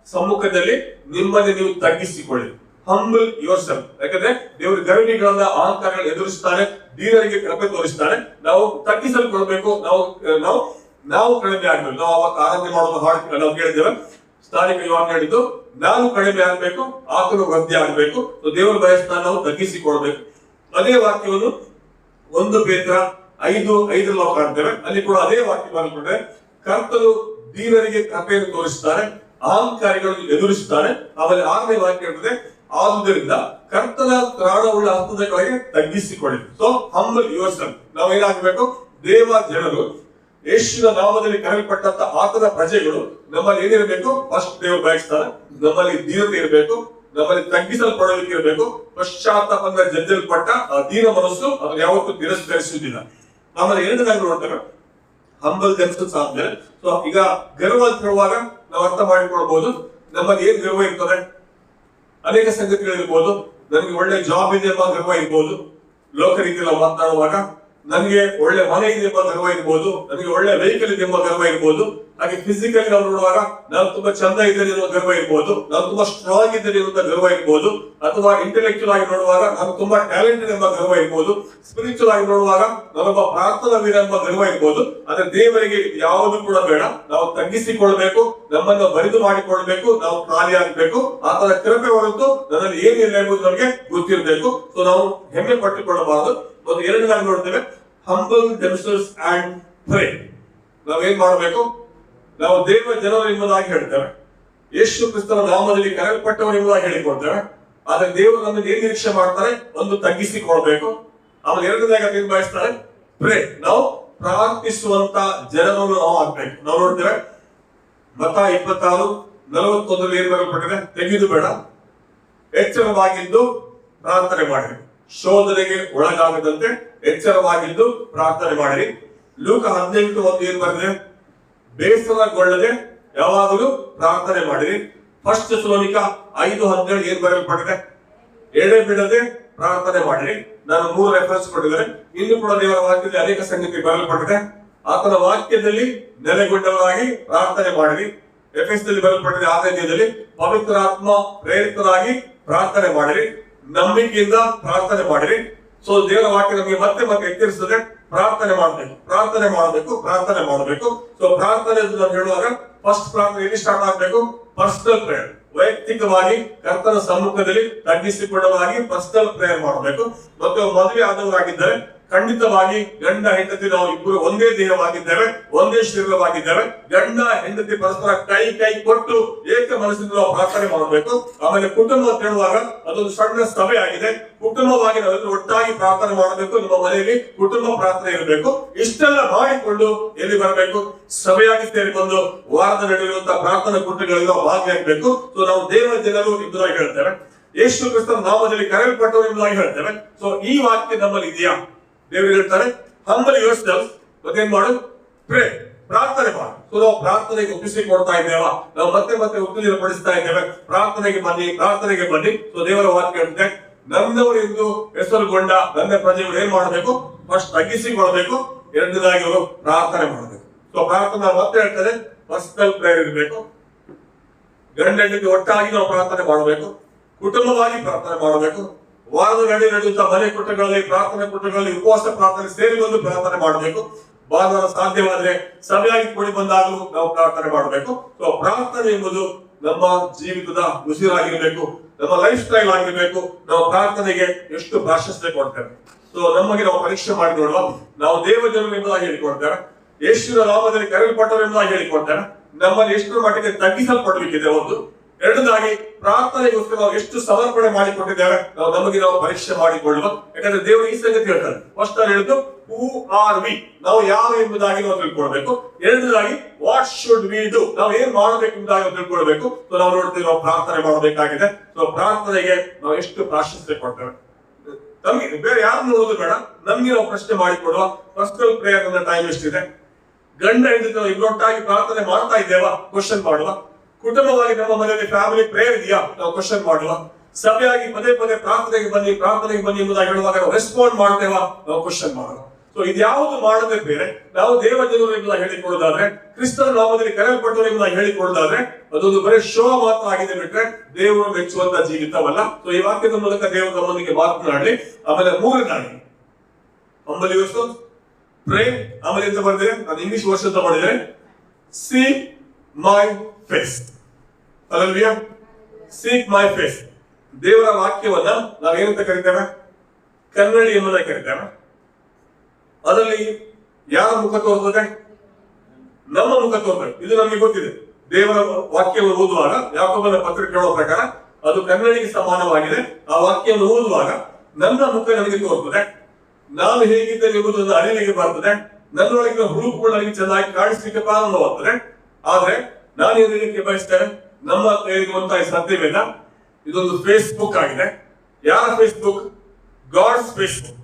ಸಮ್ಮುಖದಲ್ಲಿ ನಿಮ್ಮನ್ನು ನೀವು ತಗ್ಗಿಸಿಕೊಳ್ಳಿ. Humble your self. ಯಾಕಂದ್ರೆ ದೇವರು ಗರ್ವಿಗಳನ್ನ ಅಹಂಕಾರಗಳನ್ನು ಎದುರಿಸ್ತಾನೆ, ದೀನರಿಗೆ ಕೃಪೆ ತೋರಿಸ್ತಾನೆ. ನಾವು ತಗ್ಗಿಸಲ್ಕೊಳ್ಬೇಕು, ನಾವು ಕಡಿಮೆ ಆಗ್ಬೇಕು. ನಾವು ಅವಾಗ ಆರಾಧನೆ ಮಾಡೋದು ಹಾಡು ನಾವು ಕೇಳಿದ್ದೇವೆ, ಸ್ಥಾನಿಕ ಯೋಹಾನ ಹೇಳಿದ್ದು, ನಾನು ಕಡಿಮೆ ಆಗ್ಬೇಕು, ಆತನು ವೃದ್ಧಿ ಆಗ್ಬೇಕು. ದೇವರು ಬಯಸ್ತಾನೆ ನಾವು ತಗ್ಗಿಸಿಕೊಳ್ಬೇಕು. ಅದೇ ವಾಕ್ಯವನ್ನು 1 ಪೇತ್ರ 5:5 ನಾವು ಕಾಣ್ತೇವೆ. ಅಲ್ಲಿ ಕೂಡ ಅದೇ ವಾಕ್ಯ ಬರ್ಕೊಂಡ್ರೆ, ಕರ್ತನು ದೀನರಿಗೆ ಕೃಪೆಯನ್ನು ತೋರಿಸ್ತಾನೆ, ಅಹಂಕಾರಿಗಳನ್ನು ಎದುರಿಸ್ತಾನೆ. ಆಮೇಲೆ 6ನೇ ವಾಕ್ಯ ಹೇಳ್ತದೆ, ಆದುದರಿಂದ ಕರ್ತನ ತ್ರಾಣವುಳ್ಳ ಹಸ್ತದ ಕೆಳಗೆ ತಗ್ಗಿಸಿಕೊಳ್ಳಿ. So humble yourself. ನಾವೇನಾಗಬೇಕು, ದೇವ ಜನರು, ಯೇಸುವಿನ ನಾಮದಲ್ಲಿ ಕರೆಯಲ್ಪಟ್ಟಂತ ಆತನ ಪ್ರಜೆಗಳು ನಮ್ಮಲ್ಲಿ ಏನಿರಬೇಕು, ಫಸ್ಟ್ ದೇವರು ಬಯಸ್ತಾನೆ, ನಮ್ಮಲ್ಲಿ ದೀನತೆ ಇರಬೇಕು, ನಮ್ಮಲ್ಲಿ ತಗ್ಗಿಸಲ್ಪಡೋದಕ್ಕೆ ಇರಬೇಕು. ಪಶ್ಚಾತ್ತಾಪದಿಂದ ಜಜ್ಜಲ್ಪಟ್ಟ ಆ ದೀನ ಮನಸ್ಸು ಅದನ್ನು ಯಾವತ್ತೂ ತಿರಸ್ಕರಿಸುವುದಿಲ್ಲ. ಆಮೇಲೆ 2ನೇದಾಗಿ ನೋಡ್ತೇವೆ, ಹಂಬಲ್ ದೆಮ್ಸೆಲ್ಸ್ ಆದ್ಮೇಲೆ. ಸೊ ಈಗ ಗರ್ವ ಅಂತ ಹೇಳುವಾಗ ನಾವು ಅರ್ಥ ಮಾಡಿಕೊಳ್ಬಹುದು, ನಮ್ಮಲ್ಲಿ ಏನ್ ಗರ್ವ ಇರ್ತದೆ. ಅನೇಕ ಸಂಗತಿಗಳಿರ್ಬೋದು. ನನಗೆ ಒಳ್ಳೆ ಜಾಬ್ ಇದೆ ಎಂಬ ಗರ್ವ ಇರ್ಬೋದು, ಲೋಕ ರೀತಿಯಲ್ಲಿ ಮಾತನಾಡುವಾಗ. ನನಗೆ ಒಳ್ಳೆ ಮನೆ ಇದೆ ಎಂಬ ಗರ್ವ ಇರ್ಬೋದು, ನನಗೆ ಒಳ್ಳೆ ವೆಹಿಕಲ್ ಇದೆ ಎಂಬ ಗರ್ವ ಇರ್ಬೋದು. ಹಾಗೆ ಫಿಸಿಕಲಿ ನಾವು ನೋಡುವಾಗ ನಾನು ತುಂಬಾ ಚಂದ ಇದ್ದೇನೆ ಎನ್ನುವ ಗರ್ವ ಇರ್ಬೋದು, ನಾನು ತುಂಬಾ ಸ್ಟ್ರಾಂಗ್ ಇದ್ದೇನೆ ಎನ್ನುವ ಗರ್ವ ಇರ್ಬೋದು, ಅಥವಾ ಇಂಟೆಲೆಕ್ಚುಯಲ್ ಆಗಿ ನೋಡುವಾಗ ನಾನು ತುಂಬಾ ಟ್ಯಾಲೆಂಟೆಡ್ ಎಂಬ ಗರ್ವ ಇರ್ಬೋದು, ಸ್ಪಿರಿಚುವಲ್ ಆಗಿ ನೋಡುವಾಗ ನಾನೊಬ್ಬ ಪ್ರಾರ್ಥನಾ ವೀರ ಎಂಬ ಗರ್ವ ಇರ್ಬೋದು. ಆದ್ರೆ ದೇವರಿಗೆ ಯಾವುದು ಕೂಡ ಬೇಡ. ನಾವು ತಗ್ಗಿಸಿಕೊಳ್ಬೇಕು, ನಮ್ಮನ್ನು ಬರಿದು ಮಾಡಿಕೊಳ್ಬೇಕು, ನಾವು ಖಾಲಿ ಆಗ್ಬೇಕು. ಆತನ ಕೃಪೆ ಹೊರತು ನನ್ನಲ್ಲಿ ಏನಿಲ್ಲ ಎಂಬುದು ನಮಗೆ ಗೊತ್ತಿರಬೇಕು. ಸೊ ನಾವು ಹೆಮ್ಮೆ ಪಟ್ಟುಕೊಳ್ಳಬಾರದು. ಒಂದು 2ನೇದಾಗಿ ನೋಡ್ತೇವೆ, ಹಂಬಲ್ ದೆಮ್ಸೆಲ್ಸ್ ಅಂಡ್ ಪ್ರೇ. ನಾವೇನ್ ಮಾಡಬೇಕು, ನಾವು ದೇವ ಜನರು ಎಂಬುದಾಗಿ ಹೇಳ್ತೇವೆ, ಯೇಸು ಕ್ರಿಸ್ತನ ನಾಮದಲ್ಲಿ ಕರೆಯಲ್ಪಟ್ಟವರು ಎಂಬುದಾಗಿ ಹೇಳಿಕೊಡ್ತೇವೆ. ಆದ್ರೆ ದೇವರು ನಮ್ಮನ್ನು ಏನ್ ನಿರೀಕ್ಷೆ ಮಾಡ್ತಾರೆ, ಒಂದು ತಗ್ಗಿಸಿಕೊಳ್ಬೇಕು. ಆಮೇಲೆ 2ನೇದಾಗಿ ಏನ್ ಬಯಸ್ತಾರೆ, ಪ್ರೇ. ನಾವು ಪ್ರಾರ್ಥಿಸುವಂತ ಜನರನ್ನು ನಾವು ಆಗ್ಬೇಕು. ನಾವು ನೋಡ್ತೇವೆ, ಮತ್ತಾಯ 26:41 ಏನ್ ಬರೆಯಲ್ಪಟ್ಟಿದೆ, ತೆಗೆದು ಬೇಡ, ಎಚ್ಚರವಾಗಿದ್ದು ಪ್ರಾರ್ಥನೆ ಮಾಡಿರಿ, ಶೋಧನೆಗೆ ಒಳಗಾಗದಂತೆ ಎಚ್ಚರವಾಗಿದ್ದು ಪ್ರಾರ್ಥನೆ ಮಾಡಿರಿ. ಲೂಕ 18:1 ಏನ್ ಬರೆದಿದೆ, ಬೇಸರಗೊಳ್ಳದೆ ಯಾವಾಗಲೂ ಪ್ರಾರ್ಥನೆ ಮಾಡಿರಿ. ಫಸ್ಟ್ ಥೆಸಲೋನಿಕ 5:17 ಏನ್ ಬರೆಯಲ್ಪಟ್ಟಿದೆ, ಎಡೆ ಬಿಡದೆ ಪ್ರಾರ್ಥನೆ ಮಾಡಿರಿ. ನಾನು 3 ರೆಫರೆನ್ಸ್ ಕೊಟ್ಟಿದ್ದೇನೆ. ಇನ್ನು ಕೂಡ ದೇವರ ವಾಕ್ಯದಲ್ಲಿ ಅನೇಕ ಸಂಗತಿ ಬರೆಯಲ್ಪಟ್ಟಿದೆ. ಆತನ ವಾಕ್ಯದಲ್ಲಿ ನೆಲೆಗೊಂಡವರಾಗಿ ಪ್ರಾರ್ಥನೆ ಮಾಡಿರಿ. ಎಫೆಸದಲ್ಲಿ ಬರೆಯಲ್ಪಟ್ಟಿದೆ 6ನೇ ಅಧ್ಯಾಯದಲ್ಲಿ, ಪವಿತ್ರಾತ್ಮ ಪ್ರೇರಿತರಾಗಿ ಪ್ರಾರ್ಥನೆ ಮಾಡಿರಿ, ನಂಬಿಕೆಯಿಂದ ಪ್ರಾರ್ಥನೆ ಮಾಡಿರಿ. ಸೊ ದೇವರ ವಾಕ್ಯ ನಮಗೆ ಮತ್ತೆ ಎಚ್ಚರಿಸ್ತದೆ, ಪ್ರಾರ್ಥನೆ ಮಾಡಬೇಕು. ಸೊ ಪ್ರಾರ್ಥನೆ ಅಂತ ಹೇಳುವಾಗ ಫಸ್ಟ್ ಪ್ರಾರ್ಥನೆ ಎಲ್ಲಿ ಸ್ಟಾರ್ಟ್ ಆಗಬೇಕು, ಪರ್ಸನಲ್ ಪ್ರೇಯರ್. ವೈಯಕ್ತಿಕವಾಗಿ ಕರ್ತನ ಸಮ್ಮುಖದಲ್ಲಿ ತಗ್ಗಿಸಿಕೊಳ್ಳಲಾಗಿ ಪರ್ಸನಲ್ ಪ್ರೇಯರ್ ಮಾಡಬೇಕು. ಮತ್ತು ಮದುವೆ ಆದವರಾಗಿದ್ದರೆ ಖಂಡಿತವಾಗಿ ಗಂಡ ಹೆಂಡತಿ ನಾವು ಇಬ್ಬರು ಒಂದೇ ದೇಹವಾಗಿದ್ದೇವೆ, ಒಂದೇ ಶರೀರವಾಗಿದ್ದೇವೆ. ಗಂಡ ಹೆಂಡತಿ ಪರಸ್ಪರ ಕೈ ಕೊಟ್ಟು ಏಕ ಮನಸ್ಸಿಂದ ನಾವು ಪ್ರಾರ್ಥನೆ ಮಾಡಬೇಕು. ಆಮೇಲೆ ಕುಟುಂಬ ಅಂತ ಹೇಳುವಾಗ ಅದೊಂದು ಸಣ್ಣ ಸಭೆ ಆಗಿದೆ. ಕುಟುಂಬವಾಗಿ ನಾವೆಲ್ಲರೂ ಒಟ್ಟಾಗಿ ಪ್ರಾರ್ಥನೆ ಮಾಡಬೇಕು. ನಿಮ್ಮ ಮನೆಯಲ್ಲಿ ಕುಟುಂಬ ಪ್ರಾರ್ಥನೆ ಇರಬೇಕು. ಇಷ್ಟೆಲ್ಲ ಮಾಡಿಕೊಂಡು ಎಲ್ಲಿ ಬರಬೇಕು, ಸಭೆಯಾಗಿ ಸೇರಿಕೊಂಡು ವಾರದ ನಡೆಯುವಂತಹ ಪ್ರಾರ್ಥನಾ ಕೂಟಗಳಲ್ಲಿ ನಾವು ಭಾಗಿಯಾಗಬೇಕು. ಸೊ ನಾವು ದೇವರ ಜನರು ಎಂಬುದಾಗಿ ಹೇಳ್ತೇವೆ, ಯೇಸು ಕ್ರಿಸ್ತನ ನಾಮದಲ್ಲಿ ಕರೆಯಲ್ಪಟ್ಟವರು ಎಂಬುದಾಗಿ ಹೇಳ್ತೇವೆ. ಸೊ ಈ ವಾಕ್ಯ ನಮ್ಮಲ್ಲಿ ಇದೆಯಾ? ದೇವರು ಹೇಳ್ತಾರೆ, ಹಂಬಲ್ ಯುವರ್ ಸೆಲ್ಫ್, ಮತ್ತೇನ್ ಮಾಡು, ಪ್ರೇ, ಪ್ರಾರ್ಥನೆ ಮಾಡು. ಸೊ ನಾವು ಪ್ರಾರ್ಥನೆಗೆ ಒಪ್ಪಿಸಿಕೊಡ್ತಾ ಇದ್ದೇವಾ? ನಾವು ಮತ್ತೆ ಉತ್ತೇಜನಪಡಿಸ್ತಾ ಇದ್ದೇವೆ, ಪ್ರಾರ್ಥನೆಗೆ ಬನ್ನಿ. ಸೊ ದೇವರ ವಾಕ್ಯ ಹೇಳ್ತೇವೆ, ನನ್ನವರು ಎಂದು ಹೆಸರುಗೊಂಡ ನನ್ನ ಪ್ರಜೆಗಳು ಏನ್ ಮಾಡಬೇಕು, ಫಸ್ಟ್ ತಗ್ಗಿಸಿಕೊಳ್ಬೇಕು. 2ನೇದಾಗಿ ಅವರು ಪ್ರಾರ್ಥನೆ ಮಾಡಬೇಕು. ಸೊ ಪ್ರಾರ್ಥನೆ ಮತ್ತೆ ಹೇಳ್ತಾರೆ, ಪರ್ಸನಲ್ ಪ್ರೇಯರ್ ಇರಬೇಕು. ಗಂಡ ಹೆಂಡತಿ ಒಟ್ಟಾಗಿ ನಾವು ಪ್ರಾರ್ಥನೆ ಮಾಡಬೇಕು, ಕುಟುಂಬವಾಗಿ ಪ್ರಾರ್ಥನೆ ಮಾಡಬೇಕು. ವಾರದ ನಡೆಯುವಂತಹ ಮನೆ ಕೂಟಗಳಲ್ಲಿ, ಪ್ರಾರ್ಥನೆ ಕೂಟಗಳಲ್ಲಿ, ಉಪವಾಸ ಪ್ರಾರ್ಥನೆ ಸೇರಿ ಬಂದು ಪ್ರಾರ್ಥನೆ ಮಾಡಬೇಕು. ಭಾನುವಾರ ಸಾಧ್ಯವಾದ್ರೆ ಸಭೆಯಾಗಿ ಕೂಡಿ ಬಂದಾಗಲೂ ನಾವು ಪ್ರಾರ್ಥನೆ ಮಾಡಬೇಕು. ಸೊ ಪ್ರಾರ್ಥನೆ ಎಂಬುದು ನಮ್ಮ ಜೀವಿತದ ಉಸಿರಾಗಿರ್ಬೇಕು, ನಮ್ಮ ಲೈಫ್ ಸ್ಟೈಲ್ ಆಗಿರ್ಬೇಕು. ನಾವು ಪ್ರಾರ್ಥನೆಗೆ ಎಷ್ಟು ಪ್ರಾಶಸ್ತ್ಯ ಕೊಡ್ತೇವೆ. ಸೊ ನಮಗೆ ನಾವು ಪರೀಕ್ಷೆ ಮಾಡಿ ನೋಡುವ, ನಾವು ದೇವಜನರು ಎಂಬುದಾಗಿ ಹೇಳಿಕೊಡ್ತೇವೆ, ಯೇಸುವಿನ ನಾಮದಲ್ಲಿ ಕರೆಯಲ್ಪಟ್ಟವರು ಎಂಬುದಾಗಿ ಹೇಳಿಕೊಡ್ತೇವೆ. ನಮ್ಮಲ್ಲಿ ಎಷ್ಟು ಮಟ್ಟಿಗೆ ತಗ್ಗಿಸಲ್ಪಡಬೇಕಿದೆ. 2ನೇದಾಗಿ ಪ್ರಾರ್ಥನೆಗೋಸ್ಕರ ನಾವು ಎಷ್ಟು ಸಮರ್ಪಣೆ ಮಾಡಿಕೊಟ್ಟಿದ್ದೇವೆ, ನಾವು ಪರೀಕ್ಷೆ ಮಾಡಿಕೊಳ್ಳುವ. ಯಾಕಂದ್ರೆ ದೇವರು ಈ ಸಂಗತಿ ಹೇಳ್ತಾರೆ, ಫಸ್ಟ್ ಹೇಳಿದ್ದು ಹೂ ಆರ್ ವಿ, ನಾವು ಯಾರು ಎಂಬುದಾಗಿ ನಾವು ತಿಳ್ಕೊಳ್ಬೇಕು. 2ನೇದಾಗಿ ವಾಟ್ ಶುಡ್ ವಿ ಡೂ, ನಾವು ಏನ್ ಮಾಡಬೇಕು ಎಂಬುದಾಗಿ ನಾವು ತಿಳ್ಕೊಳ್ಬೇಕು. ಸೊ ನಾವು ನೋಡ್ತೀವಿ, ನಾವು ಪ್ರಾರ್ಥನೆ ಮಾಡಬೇಕಾಗಿದೆ. ಸೊ ಪ್ರಾರ್ಥನೆಗೆ ನಾವು ಎಷ್ಟು ಪ್ರಾಶಸ್ತ್ಯ ಕೊಡ್ತೇವೆ. ನಮ್ಗೆ ಬೇರೆ ಯಾರು ನೋಡೋದು ಬೇಡ, ನಮ್ಗೆ ನಾವು ಪ್ರಶ್ನೆ ಮಾಡಿಕೊಡುವ. ಪರ್ಸನಲ್ ಪ್ರೇಯರ್ ನನ್ನ ಟೈಮ್ ಎಷ್ಟಿದೆ? ಗಂಡ ಹೆಂಡತಿ ನಾವು ಇಬ್ಬರೊಟ್ಟಾಗಿ ಪ್ರಾರ್ಥನೆ ಮಾಡ್ತಾ ಇದ್ದೇವಾ? ಕ್ವಶನ್ ಮಾಡುವ. ಕುಟುಂಬವಾಗಿ ನಮ್ಮ ಮನೆಯಲ್ಲಿ ಫ್ಯಾಮಿಲಿ ಪ್ರೇಯರ್ ಇದೆಯಾ? ನಾವು ಕ್ವಶನ್ ಮಾಡುವ. ಸಭೆಯಾಗಿ ಪದೇ ಪ್ರಾರ್ಥನೆಗೆ ಬನ್ನಿ ಎಂಬುದಾಗಿ ಹೇಳುವಾಗ ನಾವು ರೆಸ್ಪಾಂಡ್ ಮಾಡ್ತೇವಾ? ನಾವು ಕ್ವಶನ್ ಮಾಡುವ. ಸೊ ಇದ್ಯಾವುದು ಮಾಡದೆ ಬೇರೆ ನಾವು ದೇವ ಜನರು ಎಂಬುದಾಗಿ ಹೇಳಿಕೊಳ್ಳೋದಾದ್ರೆ ಕ್ರಿಸ್ತನ ನಾಮದಲ್ಲಿ ಕರೆಯಲ್ಪಟ್ಟವರು ಎಂಬುದಾಗಿ ಹೇಳಿಕೊಳ್ಳೋದಾದ್ರೆ ಅದೊಂದು ಬರೀ ಶೋ ಮಾತ್ರ ಆಗಿದೆ ಬಿಟ್ರೆ ದೇವರು ಮೆಚ್ಚುವಂತ ಜೀವಿತವಲ್ಲ. ಸೊ ಈ ವಾಕ್ಯದ ಮೂಲಕ ದೇವರು ನಮ್ಮೊಂದಿಗೆ ಮಾತನಾಡಲಿ. ಆಮೇಲೆ ಮೂರನೇದಾಗಿ ಅಂಬಲಿ ಪ್ರೇ, ಆಮೇಲೆ ಎಂತ ಬರ್ದಿದೆ, ನಾನು ಇಂಗ್ಲಿಷ್ ವರ್ಷ ಮಾಡಿದರೆ ಸೀಕ್ ಮೈ ಫೇಸ್. ಅಲ್ಲಲ್ವಿಯಾ, ಸೀಕ್ ಮೈ ಫೇಸ್. ದೇವರ ವಾಕ್ಯವನ್ನ ನಾವೇನಂತ ಕರಿತೇವೆ? ಕನ್ನಡಿ ಎಂಬುದಾಗಿ ಕರಿತೇವೆ. ಅದರಲ್ಲಿ ಯಾರ ಮುಖ ತೋರ್ತದೆ? ನಮ್ಮ ಮುಖ ತೋರ್ತದೆ. ಇದು ನಮಗೆ ಗೊತ್ತಿದೆ. ದೇವರ ವಾಕ್ಯವನ್ನು ಓದುವಾಗ ಯಾಕೋಬನ ಪತ್ರಿಕೆ ಹೇಳುವ ಪ್ರಕಾರ ಅದು ಕನ್ನಡಿಗೆ ಸಮಾನವಾಗಿದೆ. ಆ ವಾಕ್ಯವನ್ನು ಓದುವಾಗ ನನ್ನ ಮುಖ ನನಗೆ ತೋರ್ತದೆ, ನಾನು ಹೇಗಿದ್ದೇನೆ ಎಂಬುದನ್ನು ಅರಿವಿಗೆ ಬರ್ತದೆ, ನನ್ನೊಳಗಿನ ಹುಡುಕುಗಳು ನನಗೆ ಚೆನ್ನಾಗಿ ಕಾಣಿಸ್ಲಿಕ್ಕೆ ಪ್ರಾರಂಭವಾಗ್ತದೆ. ಆದ್ರೆ ನಾನು ಏನಿಗೆ ಬಯಸ್ತೇನೆ, ನಮ್ಮ ಕೈಲಿರುವಂತಹ ಸಾಧ್ಯವಿಲ್ಲ. ಇದೊಂದು ಫೇಸ್ಬುಕ್ ಆಗಿದೆ. ಯಾರ ಫೇಸ್ಬುಕ್? God's Facebook.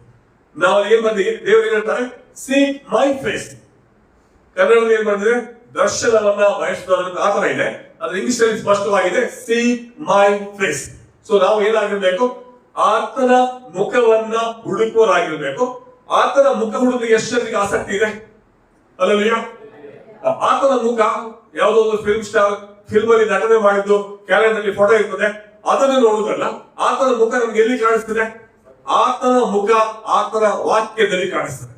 ನಾವು ಏನ್ ಬಂದಿದೆ, ದೇವರು ಹೇಳ್ತಾರೆ ಸೀಕ್ ಮೈ ಫೇಸ್. ಕನ್ನಡದಲ್ಲಿ ಏನ್ ಬಂದಿದೆ? ದರ್ಶನವನ್ನ ಬಯಸುವುದರಿಂದ ಆತರ ಇದೆ. ಅದು ಇಂಗ್ಲಿಷ್ ಅಲ್ಲಿ ಸ್ಪಷ್ಟವಾಗಿದೆ, ಸೀಕ್ ಮೈ ಫೇಸ್. ಸೊ ನಾವು ಏನಾಗಿರ್ಬೇಕು? ಆತನ ಮುಖವನ್ನ ಹುಡುಕುವರಾಗಿರ್ಬೇಕು. ಆತನ ಮುಖ ಹುಡುಕಲಿಕ್ಕೆ ಎಷ್ಟು ಜನರಿಗೆ ಆಸಕ್ತಿ ಇದೆ? ಅಲ್ಲಲ್ವಿಯಾ? ಆತನ ಮುಖ ಯಾವುದೋ ಒಂದು ಫಿಲ್ಮ್ ಸ್ಟಾರ್ ಫಿಲ್ಮ್ ಅಲ್ಲಿ ನಟನೆ ಮಾಡಿದ್ದು ಕ್ಯಾಲೆಂಡರ್ ಅಲ್ಲಿ ಫೋಟೋ ಇರ್ತದೆ, ಅದನ್ನು ನೋಡುವುದಲ್ಲ. ಆತನ ಮುಖ ನಮ್ಗೆ ಎಲ್ಲಿ ಕಾಣಿಸ್ತದೆ? ಆತನ ಮುಖ ಆತನ ವಾಕ್ಯದಲ್ಲಿ ಕಾಣಿಸ್ತದೆ.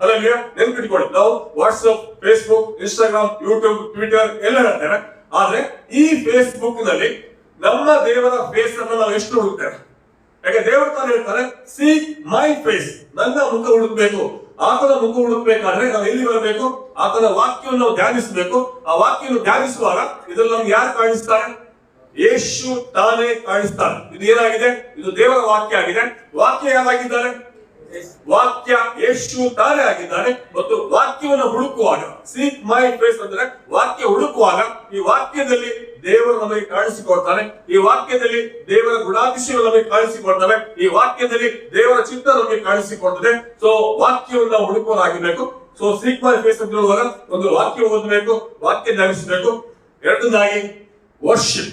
ಅಲ್ಲಲ್ವಿಯಾ? ನೆನ್ಪಿಟ್ಕೊಳ್ಳಿ, ನಾವು WhatsApp, Facebook, Instagram, YouTube, Twitter ಎಲ್ಲ ಹೇಳ್ತೇವೆ. ಆದ್ರೆ ಈ ಫೇಸ್ಬುಕ್ ನಲ್ಲಿ ನಮ್ಮ ದೇವರ ಫೇಸ್ ಅನ್ನು ನಾವು ಎಷ್ಟು ಹುಡುಕ್ತೇವೆ? ಯಾಕೆ ದೇವರು ತಾನು ಹೇಳ್ತಾರೆ ಸೀಕ್ ಮೈ ಫೇಸ್. ನನ್ನ ಮುಖ ಹುಡುಕ್ಬೇಕು. ಆತನ ಮುಖ ಹುಡುಕ್ಬೇಕಾದ್ರೆ ನಾವು ಎಲ್ಲಿ ಬರಬೇಕು? ಆತನ ವಾಕ್ಯವನ್ನು ನಾವು ಧ್ಯಾನಿಸಬೇಕು. ಆ ವಾಕ್ಯವನ್ನು ಧ್ಯಾನಿಸುವಾಗ ಇದ್ರಲ್ಲಿ ನಮ್ಗೆ ಯಾರು ಕಾಣಿಸ್ತಾರೆ? ಯೇಸು ತಾನೇ ಕಾಣಿಸ್ತಾನೆ. ಇದು ಏನಾಗಿದೆ? ಇದು ದೇವರ ವಾಕ್ಯ ಆಗಿದೆ. ವಾಕ್ಯ ಯಾರಾಗಿದ್ದಾರೆ? ವಾಕ್ಯ ಯೇಸು ತಾನೇ ಆಗಿದ್ದಾನೆ. ಮತ್ತು ವಾಕ್ಯವನ್ನು ಹುಡುಕುವಾಗ, ಸೀಕ್ ಮೈ ಫೇಸ್ ಅಂದ್ರೆ ವಾಕ್ಯ ಹುಡುಕುವಾಗ ಈ ವಾಕ್ಯದಲ್ಲಿ ದೇವರು ನಮಗೆ ಕಾಣಿಸಿಕೊಡ್ತಾನೆ. ಈ ವಾಕ್ಯದಲ್ಲಿ ದೇವರ ಗುಣಾತಿಶಯಗಳು ನಮಗೆ ಕಾಣಿಸಿಕೊಡ್ತವೆ. ಈ ವಾಕ್ಯದಲ್ಲಿ ದೇವರ ಚಿತ್ತ ನಮಗೆ ಕಾಣಿಸಿಕೊಡ್ತದೆ. ಸೊ ವಾಕ್ಯವನ್ನು ನಾವು ಹುಡುಕುವರಾಗಿರ್ಬೇಕು. ಸೊ ಸೀಕ್ ಮೈ ಫೇಸ್ ಅಂತ ಹೇಳುವಾಗ ಒಂದು ವಾಕ್ಯ ಓದಬೇಕು, ವಾಕ್ಯ ಧ್ಯಾನಿಸಬೇಕು. ಎರಡನೇದಾಗಿ ವರ್ಷಿಪ್.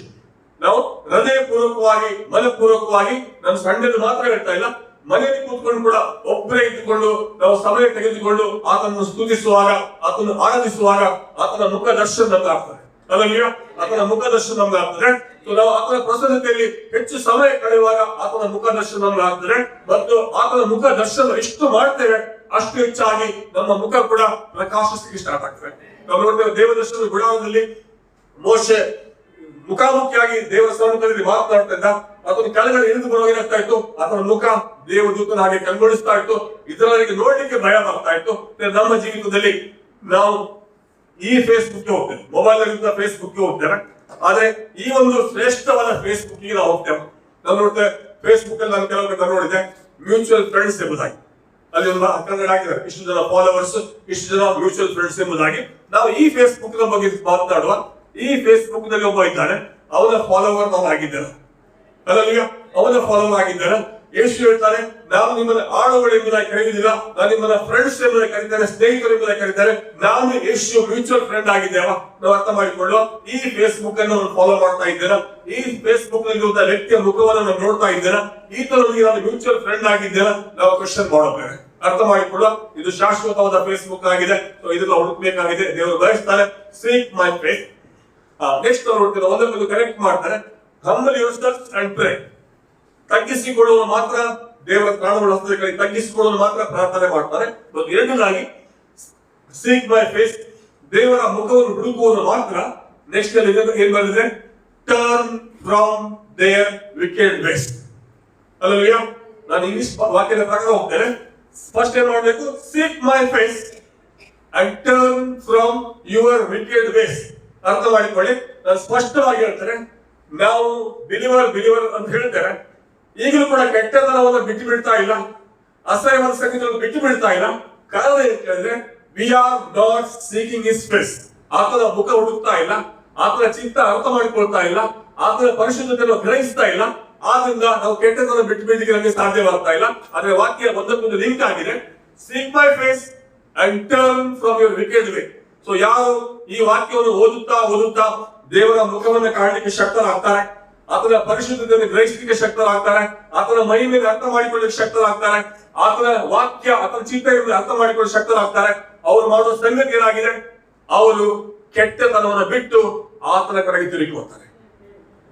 ನಾವು ಹೃದಯಪೂರ್ವಕವಾಗಿ ಮನಪೂರ್ವಕವಾಗಿ ನಾನು ಸಂಡೆದು ಮಾತ್ರ ಹೇಳ್ತಾ ಇಲ್ಲ, ಮನೆಯಲ್ಲಿ ಕೂತ್ಕೊಂಡು ಕೂಡ ಒಬ್ಬರೇ ಇದ್ದುಕೊಂಡು ನಾವು ಸಮಯ ತೆಗೆದುಕೊಂಡು ಆತನನ್ನು ಸ್ತುತಿಸುವಾಗ, ಆತನ ಆರಾಧಿಸುವಾಗ ಆತನ ಮುಖ ದರ್ಶನ ನಮ್ಗೆ ಆಗ್ತದೆ. ಅದರಲ್ಲಿ ಆತನ ಮುಖ ದರ್ಶನ ನಮ್ಗೆ ಆಗ್ತದೆ. ನಾವು ಆತನ ಪ್ರಸನ್ನತೆಯಲ್ಲಿ ಹೆಚ್ಚು ಸಮಯ ಕಳೆಯುವಾಗ ಆತನ ಮುಖ ದರ್ಶನ ನಮ್ಗೆ ಆಗ್ತದೆ. ಮತ್ತು ಆತನ ಮುಖ ದರ್ಶನ ಎಷ್ಟು ಮಾಡ್ತೇವೆ ಅಷ್ಟು ಹೆಚ್ಚಾಗಿ ನಮ್ಮ ಮುಖ ಕೂಡ ಪ್ರಕಾಶಿಸಲಿಕ್ಕೆ ಸ್ಟಾರ್ಟ್ ಆಗ್ತದೆ. ನಾವು ನೋಡ್ತೇವೆ ದೇವದರ್ಶನ ಗುಡಾರದಲ್ಲಿ ಮೋಶೆ ಮುಖಾಮುಖಿಯಾಗಿ ದೇವರ ಸಮ್ಮುಖದಲ್ಲಿ ಮಾತನಾಡ್ತಾ ಇದ್ದ. ಆತನ ಕೆಳಗಡೆ ಇಳಿದು ಬರುವಾಗ ಏನಾಗ್ತಾ ಇತ್ತು? ಆತನ ಮುಖ ದೇವದೂತನ ಹಾಗೆ ಕಂಗೊಳಿಸ್ತಾ ಇತ್ತು. ಇದರವರಿಗೆ ನೋಡ್ಲಿಕ್ಕೆ ಭಯ ಬರ್ತಾ ಇತ್ತು. ನಮ್ಮ ಜೀವಿತದಲ್ಲಿ ನಾವು ಈ ಫೇಸ್ಬುಕ್ ಗೆ ಹೋಗ್ತೇವೆ, ಮೊಬೈಲ್ ಅಲ್ಲಿ ಫೇಸ್ಬುಕ್ ಗೆ ಹೋಗ್ತೇವೆ. ಆದ್ರೆ ಈ ಒಂದು ಶ್ರೇಷ್ಠವಾದ ಫೇಸ್ಬುಕ್ ಗೆ ನಾವು ಹೋಗ್ತೇವೆ. ನಾವು ನೋಡ್ತೇವೆ ಫೇಸ್ಬುಕ್ ಅಲ್ಲಿ ನಾನು ಕೆಲವೊಮ್ಮೆ ನೋಡಿದೆ ಮ್ಯೂಚುವಲ್ ಫ್ರೆಂಡ್ಸ್ ಎಂಬುದಾಗಿ. ಅಲ್ಲಿ ಒಂದು ಕನ್ನಡ ಹಾಕಿದ್ದಾರೆ, ಇಷ್ಟು ಜನ ಫಾಲೋವರ್ಸ್, ಇಷ್ಟು ಜನ ಮ್ಯೂಚುವಲ್ ಫ್ರೆಂಡ್ಸ್ ಎಂಬುದಾಗಿ. ನಾವು ಈ ಫೇಸ್ಬುಕ್ ನ ಬಗ್ಗೆ ಮಾತನಾಡುವ, ಈ ಫೇಸ್ಬುಕ್ ನಲ್ಲಿ ಒಬ್ಬ ಇದ್ದಾನೆ, ಅವನ ಫಾಲೋವರ್ ನಾವು ಆಗಿದ್ದೇವೆ. ಅಲ್ಲೀಗ ಅವನ ಫಾಲೋವರ್ ಆಗಿದ್ದಾರೆ. ಯೇಸು ಹೇಳ್ತಾರೆ, ನಾನು ನಿಮ್ಮನ್ನ ಆಳುಗಳು ಎಂಬುದಾಗಿ ಕರೆಯುವುದಿಲ್ಲ, ನಾನು ನಿಮ್ಮನ್ನ ಫ್ರೆಂಡ್ಸ್ ಎಂಬುದಾಗಿ ಕರೀತಾರೆ, ಸ್ನೇಹಿತರು ಎಂಬುದಾಗಿ ಕರೀತಾರೆ. ನಾನು ಯೇಸು ಮ್ಯೂಚುವಲ್ ಫ್ರೆಂಡ್ ಆಗಿದ್ದೇವ. ನಾವು ಅರ್ಥ ಮಾಡಿಕೊಳ್ಳುವ, ಈ ಫೇಸ್ಬುಕ್ ಅನ್ನು ಫಾಲೋ ಮಾಡ್ತಾ ಇದ್ದೇನೆ, ಈ ಫೇಸ್ಬುಕ್ ನಲ್ಲಿ ವ್ಯಕ್ತಿಯ ಮುಖವನ್ನು ನಾವು ನೋಡ್ತಾ ಇದ್ದೇನೆ, ಈತನೊಂದಿಗೆ ನಾನು ಮ್ಯೂಚುವಲ್ ಫ್ರೆಂಡ್ ಆಗಿದ್ದೇನೆ. ನಾವು ಕ್ವಶನ್ ಮಾಡೋಣ, ಅರ್ಥ ಮಾಡಿಕೊಳ್ಳುವ. ಇದು ಶಾಶ್ವತವಾದ ಫೇಸ್ಬುಕ್ ಆಗಿದೆ. ಇದನ್ನ ಹುಡುಕ್ಬೇಕಾಗಿದೆ. ದೇವರು ಬಯಸ್ತಾರೆ ಸೀಕ್ ಮೈ ಫೇಸ್. ನೆಕ್ಸ್ಟ್ ಅವ್ರು ನೋಡ್ತಾರೆ, ಒಂದೊಂದು ಕನೆಕ್ಟ್ ಮಾಡ್ತಾರೆ. Humble yourself and pray. ತಗ್ಗಿಸಿಕೊಳ್ಳುವ ಮಾತ್ರ ದೇವರ ಪ್ರಾಣಗಳು ಹಸ್ತದಲ್ಲಿ ತಗ್ಗಿಸಿಕೊಳ್ಳಲು ಮಾತ್ರ ಪ್ರಾರ್ಥನೆ ಮಾಡ್ತಾರೆ. ಮತ್ತು ಎರಡನೇದಾಗಿ ಸೀಕ್ ಮೈ ಫೇಸ್, ದೇವರ ಮುಖವನ್ನು ಹುಡುಕುವುದು ಮಾತ್ರ. ನೆಕ್ಸ್ಟ್ ಅಲ್ಲಿ ಏನ್ ಬಂದಿದೆ? Turn from their wicked ways. ಅಲ್ಲವೇ? ನಾನು ಇಂಗ್ಲಿಷ್ ವಾಕ್ಯದ ಪ್ರಕಾರ ಹೋಗ್ತೇನೆ. ಫಸ್ಟ್ ಏನ್ ಮಾಡಬೇಕು? Seek my face and turn from your wicked ways. ಅರ್ಥ ಮಾಡಿಕೊಳ್ಳಿ, ನಾನು ಸ್ಪಷ್ಟವಾಗಿ ಹೇಳ್ತೇನೆ. ನಾವು ಬಿಲಿವರ್ ಅಂತ ಹೇಳ್ತೇವೆ, ಈಗಲೂ ಕೂಡ ಕೆಟ್ಟತನವನ್ನು ಬಿಟ್ಟು ಬಿಡ್ತಾ ಇಲ್ಲ, ಅಸಹ್ಯವಾದ ಸಂಗತಿಗಳನ್ನು ಬಿಟ್ಟು ಬಿಡ್ತಾ ಇಲ್ಲ. ಕಾರಣ ಏನು ಕೇಳಿದ್ರೆ, we are not seeking his face. ಆತನ ಮುಖ ಹುಡುಕ್ತಾ ಇಲ್ಲ, ಆತನ ಚಿತ್ತ ಅರ್ಥ ಮಾಡಿಕೊಳ್ತಾ ಇಲ್ಲ, ಆತನ ಪರಿಶುದ್ಧತೆಯನ್ನು ಗ್ರಹಿಸ್ತಾ ಇಲ್ಲ. ಆದ್ರಿಂದ ನಾವು ಕೆಟ್ಟತನ ಬಿಟ್ಟು ಬಿಡಲಿಕ್ಕೆ ನಮಗೆ ಸಾಧ್ಯವಾಗ್ತಾ ಇಲ್ಲ. ಆದ್ರೆ ವಾಕ್ಯ ಒಂದಕ್ಕೊಂದು ಲಿಂಕ್ ಆಗಿದೆ. Seek my face and turn from your wicked way. So ಯಾರು ಈ ವಾಕ್ಯವನ್ನು ಓದುತ್ತಾ ದೇವರ ಮುಖವನ್ನು ಕಾಣಲಿಕ್ಕೆ ಶಕ್ತರಾಗ್ತಾರೆ, ಆತನ ಪರಿಶುದ್ಧತೆಯನ್ನು ಗ್ರಹಿಸಲಿಕ್ಕೆ ಶಕ್ತರಾಗ್ತಾರೆ, ಆತನ ಮಹಿಮೆಯನ್ನು ಅರ್ಥ ಮಾಡಿಕೊಳ್ಳಲಿಕ್ಕೆ ಶಕ್ತರಾಗ್ತಾರೆ, ಆತನ ವಾಕ್ಯ ಆತನ ಚಿಂತನೆಯನ್ನು ಅರ್ಥ ಮಾಡಿಕೊಳ್ಳಲು ಶಕ್ತರಾಗ್ತಾರೆ. ಅವರು ಮಾಡುವ ಸಂಗತಿ ಏನಾಗಿದೆ, ಅವರು ಕೆಟ್ಟತನವನ್ನು ಬಿಟ್ಟು ಆತನ ಕಡೆಗೆ ತಿರುಗಿಕೊಳ್ತಾರೆ.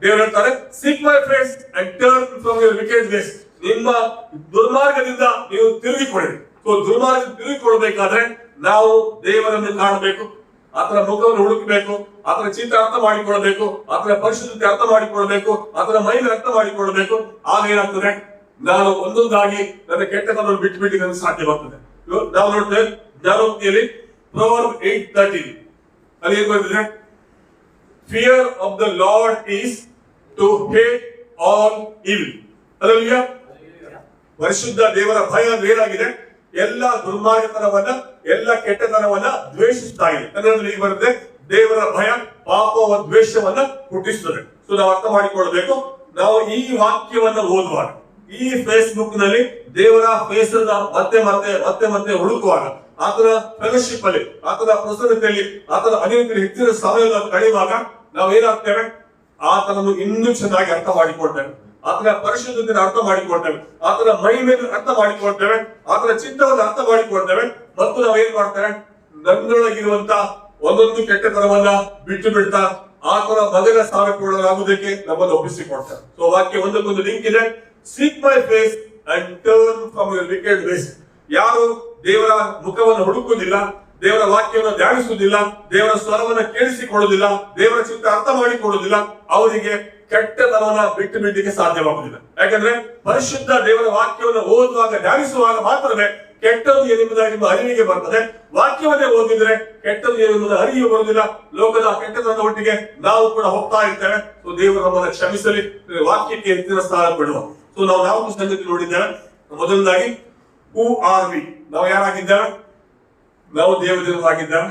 ದೇವರು ಹೇಳ್ತಾರೆ, seek my face and turn from your wicked ways. ನಿಮ್ಮ ದುರ್ಮಾರ್ಗದಿಂದ ನೀವು ತಿರುಗಿಕೊಳ್ಳಿ. ದುರ್ಮಾರ್ಗ ತಿರುಗಿಕೊಳ್ಬೇಕಾದ್ರೆ ನಾವು ದೇವರನ್ನು ಕಾಣಬೇಕು, ಆತನ ಮುಖವನ್ನು ಹುಡುಕಬೇಕು, ಆತನ ಚಿಂತೆ ಅರ್ಥ ಮಾಡಿಕೊಳ್ಳಬೇಕು, ಆತನ ಪರಿಶುದ್ಧತೆ ಅರ್ಥ ಮಾಡಿಕೊಳ್ಳಬೇಕು, ಆತನ ಮಹಿಮೆ ಅರ್ಥ ಮಾಡಿಕೊಳ್ಳಬೇಕು. ಆಗ ಏನಾಗ್ತದೆ, ನಾನು ಒಂದೊಂದಾಗಿ ನನ್ನ ಕೆಟ್ಟತನವನ್ನು ಬಿಟ್ಟು ಬಿಟ್ಟು ನನಗೆ ಸಾಧ್ಯವಾಗ್ತದೆ. ನಾವು ನೋಡ್ತೇವೆ ಜ್ಞಾನೋಕ್ತಿಯಲ್ಲಿ Proverbs 8:13 ಅಲ್ಲಿ ಏನ್ ಬರ್ತದೆ, fear of the lord is to hate all evil. Hallelujah. ಪರಿಶುದ್ಧ ದೇವರ ಭಯ ಏನಾಗಿದೆ, ಎಲ್ಲ ದುರ್ಮಾರ್ಗತನವನ್ನ ಎಲ್ಲ ಕೆಟ್ಟತನವನ್ನ ದ್ವೇಷಿಸ್ತಾಗಿದೆ. ಕನ್ನಡದಲ್ಲಿ ಈಗ ಬರುತ್ತೆ, ದೇವರ ಭಯ ಪಾಪವ ದ್ವೇಷವನ್ನ ಹುಟ್ಟಿಸುತ್ತದೆ. ಸೊ ನಾವು ಅರ್ಥ ಮಾಡಿಕೊಳ್ಬೇಕು, ನಾವು ಈ ವಾಕ್ಯವನ್ನ ಓದುವಾಗ, ಈ ಫೇಸ್ಬುಕ್ ನಲ್ಲಿ ದೇವರ ಫೇಸ್ ಮತ್ತೆ ಮತ್ತೆ ಮತ್ತೆ ಮತ್ತೆ ಹುಡುಕುವಾಗ, ಆತನ ಫೆಲೋಶಿಪ್ ಅಲ್ಲಿ, ಆತನ ಪ್ರಸನ್ನತೆಯಲ್ಲಿ, ಆತನ ಅನಿಯಂತ್ರಿತ ಹೆಚ್ಚಿನ ಸಮಯವನ್ನು ಕಳೆಯುವಾಗ ನಾವು ಏನಾಗ್ತೇವೆ, ಆತನನ್ನು ಇನ್ನೂ ಚೆನ್ನಾಗಿ ಅರ್ಥ ಮಾಡಿಕೊಳ್ತೇವೆ, ಆತನ ಪರಿಶುದ್ಧತೆಯನ್ನು ಅರ್ಥ ಮಾಡಿಕೊಳ್ತೇವೆ, ಆತನ ಮಹಿಮೆಯನ್ನು ಅರ್ಥ ಮಾಡಿಕೊಳ್ತೇವೆ, ಆತನ ಚಿತ್ತವನ್ನು ಅರ್ಥ ಮಾಡಿಕೊಳ್ತೇವೆ. ಮತ್ತು ನಾವು ಏನ್ ಮಾಡ್ತೇವೆ, ನನ್ನೊಳಗಿರುವಂತ ಒಂದೊಂದು ಕೆಟ್ಟತನವನ್ನ ಬಿಟ್ಟು ಬಿಡ್ತಾ ಆತನ ಮಗನ ಸಾರಕ್ಕೆ ಒಳಗಾಗುವುದಕ್ಕೆ ನಮ್ಮನ್ನು ಒಪ್ಪಿಸಿಕೊಡ್ತಾರೆ. ಸೊ ವಾಕ್ಯ ಒಂದಕ್ಕೊಂದು ಲಿಂಕ್ ಇದೆ. Seek my face and turn from your wicked ways. ಯಾರು ದೇವರ ಮುಖವನ್ನು ಹುಡುಕುವುದಿಲ್ಲ, ದೇವರ ವಾಕ್ಯವನ್ನು ಧ್ಯಾನಿಸುವುದಿಲ್ಲ, ದೇವರ ಸ್ವರವನ್ನ ಕೇಳಿಸಿಕೊಳ್ಳುವುದಿಲ್ಲ, ದೇವರ ಚಿತ್ತ ಅರ್ಥ ಮಾಡಿಕೊಳ್ಳುವುದಿಲ್ಲ, ಅವರಿಗೆ ಕೆಟ್ಟತನವನ್ನ ಬಿಟ್ಟು ಬಿಡಲಿಕ್ಕೆ ಸಾಧ್ಯವಾಗುವುದಿಲ್ಲ. ಯಾಕಂದ್ರೆ ಪರಿಶುದ್ಧ ದೇವರ ವಾಕ್ಯವನ್ನು ಓದುವಾಗ ಧ್ಯಾನಿಸುವಾಗ ಮಾತ್ರವೇ ಕೆಟ್ಟದ್ದು ಏನೆಂಬುದಾಗಿ ನಿಮ್ಮ ಅರಿವಿಗೆ ಬರ್ತದೆ. ವಾಕ್ಯವನ್ನೇ ಓದಿದ್ರೆ ಕೆಟ್ಟದ್ದು ಏನೆಂಬುದು ಅರಿವು ಬರುವುದಿಲ್ಲ. ಲೋಕದ ಕೆಟ್ಟತನದ ಒಟ್ಟಿಗೆ ನಾವು ಕೂಡ ಹೋಗ್ತಾ ಇರ್ತೇವೆ. ಸೊ ದೇವರು ನಮ್ಮನ್ನು ಕ್ಷಮಿಸಲಿ, ವಾಕ್ಯಕ್ಕೆ ಹೆಚ್ಚಿನ ಸ್ಥಾನ ಕೊಡುವ. ಸೊ ನಾವು 4 ಸಂಗತಿ ನೋಡಿದ್ದೇವೆ. ಮೊದಲನೇದಾಗಿ, ಹೂ ಆರ್ ವಿ, ನಾವು ಯಾರಾಗಿದ್ದೇವೆ, ನಾವು ದೇವಜನರಾಗಿದ್ದೇವೆ.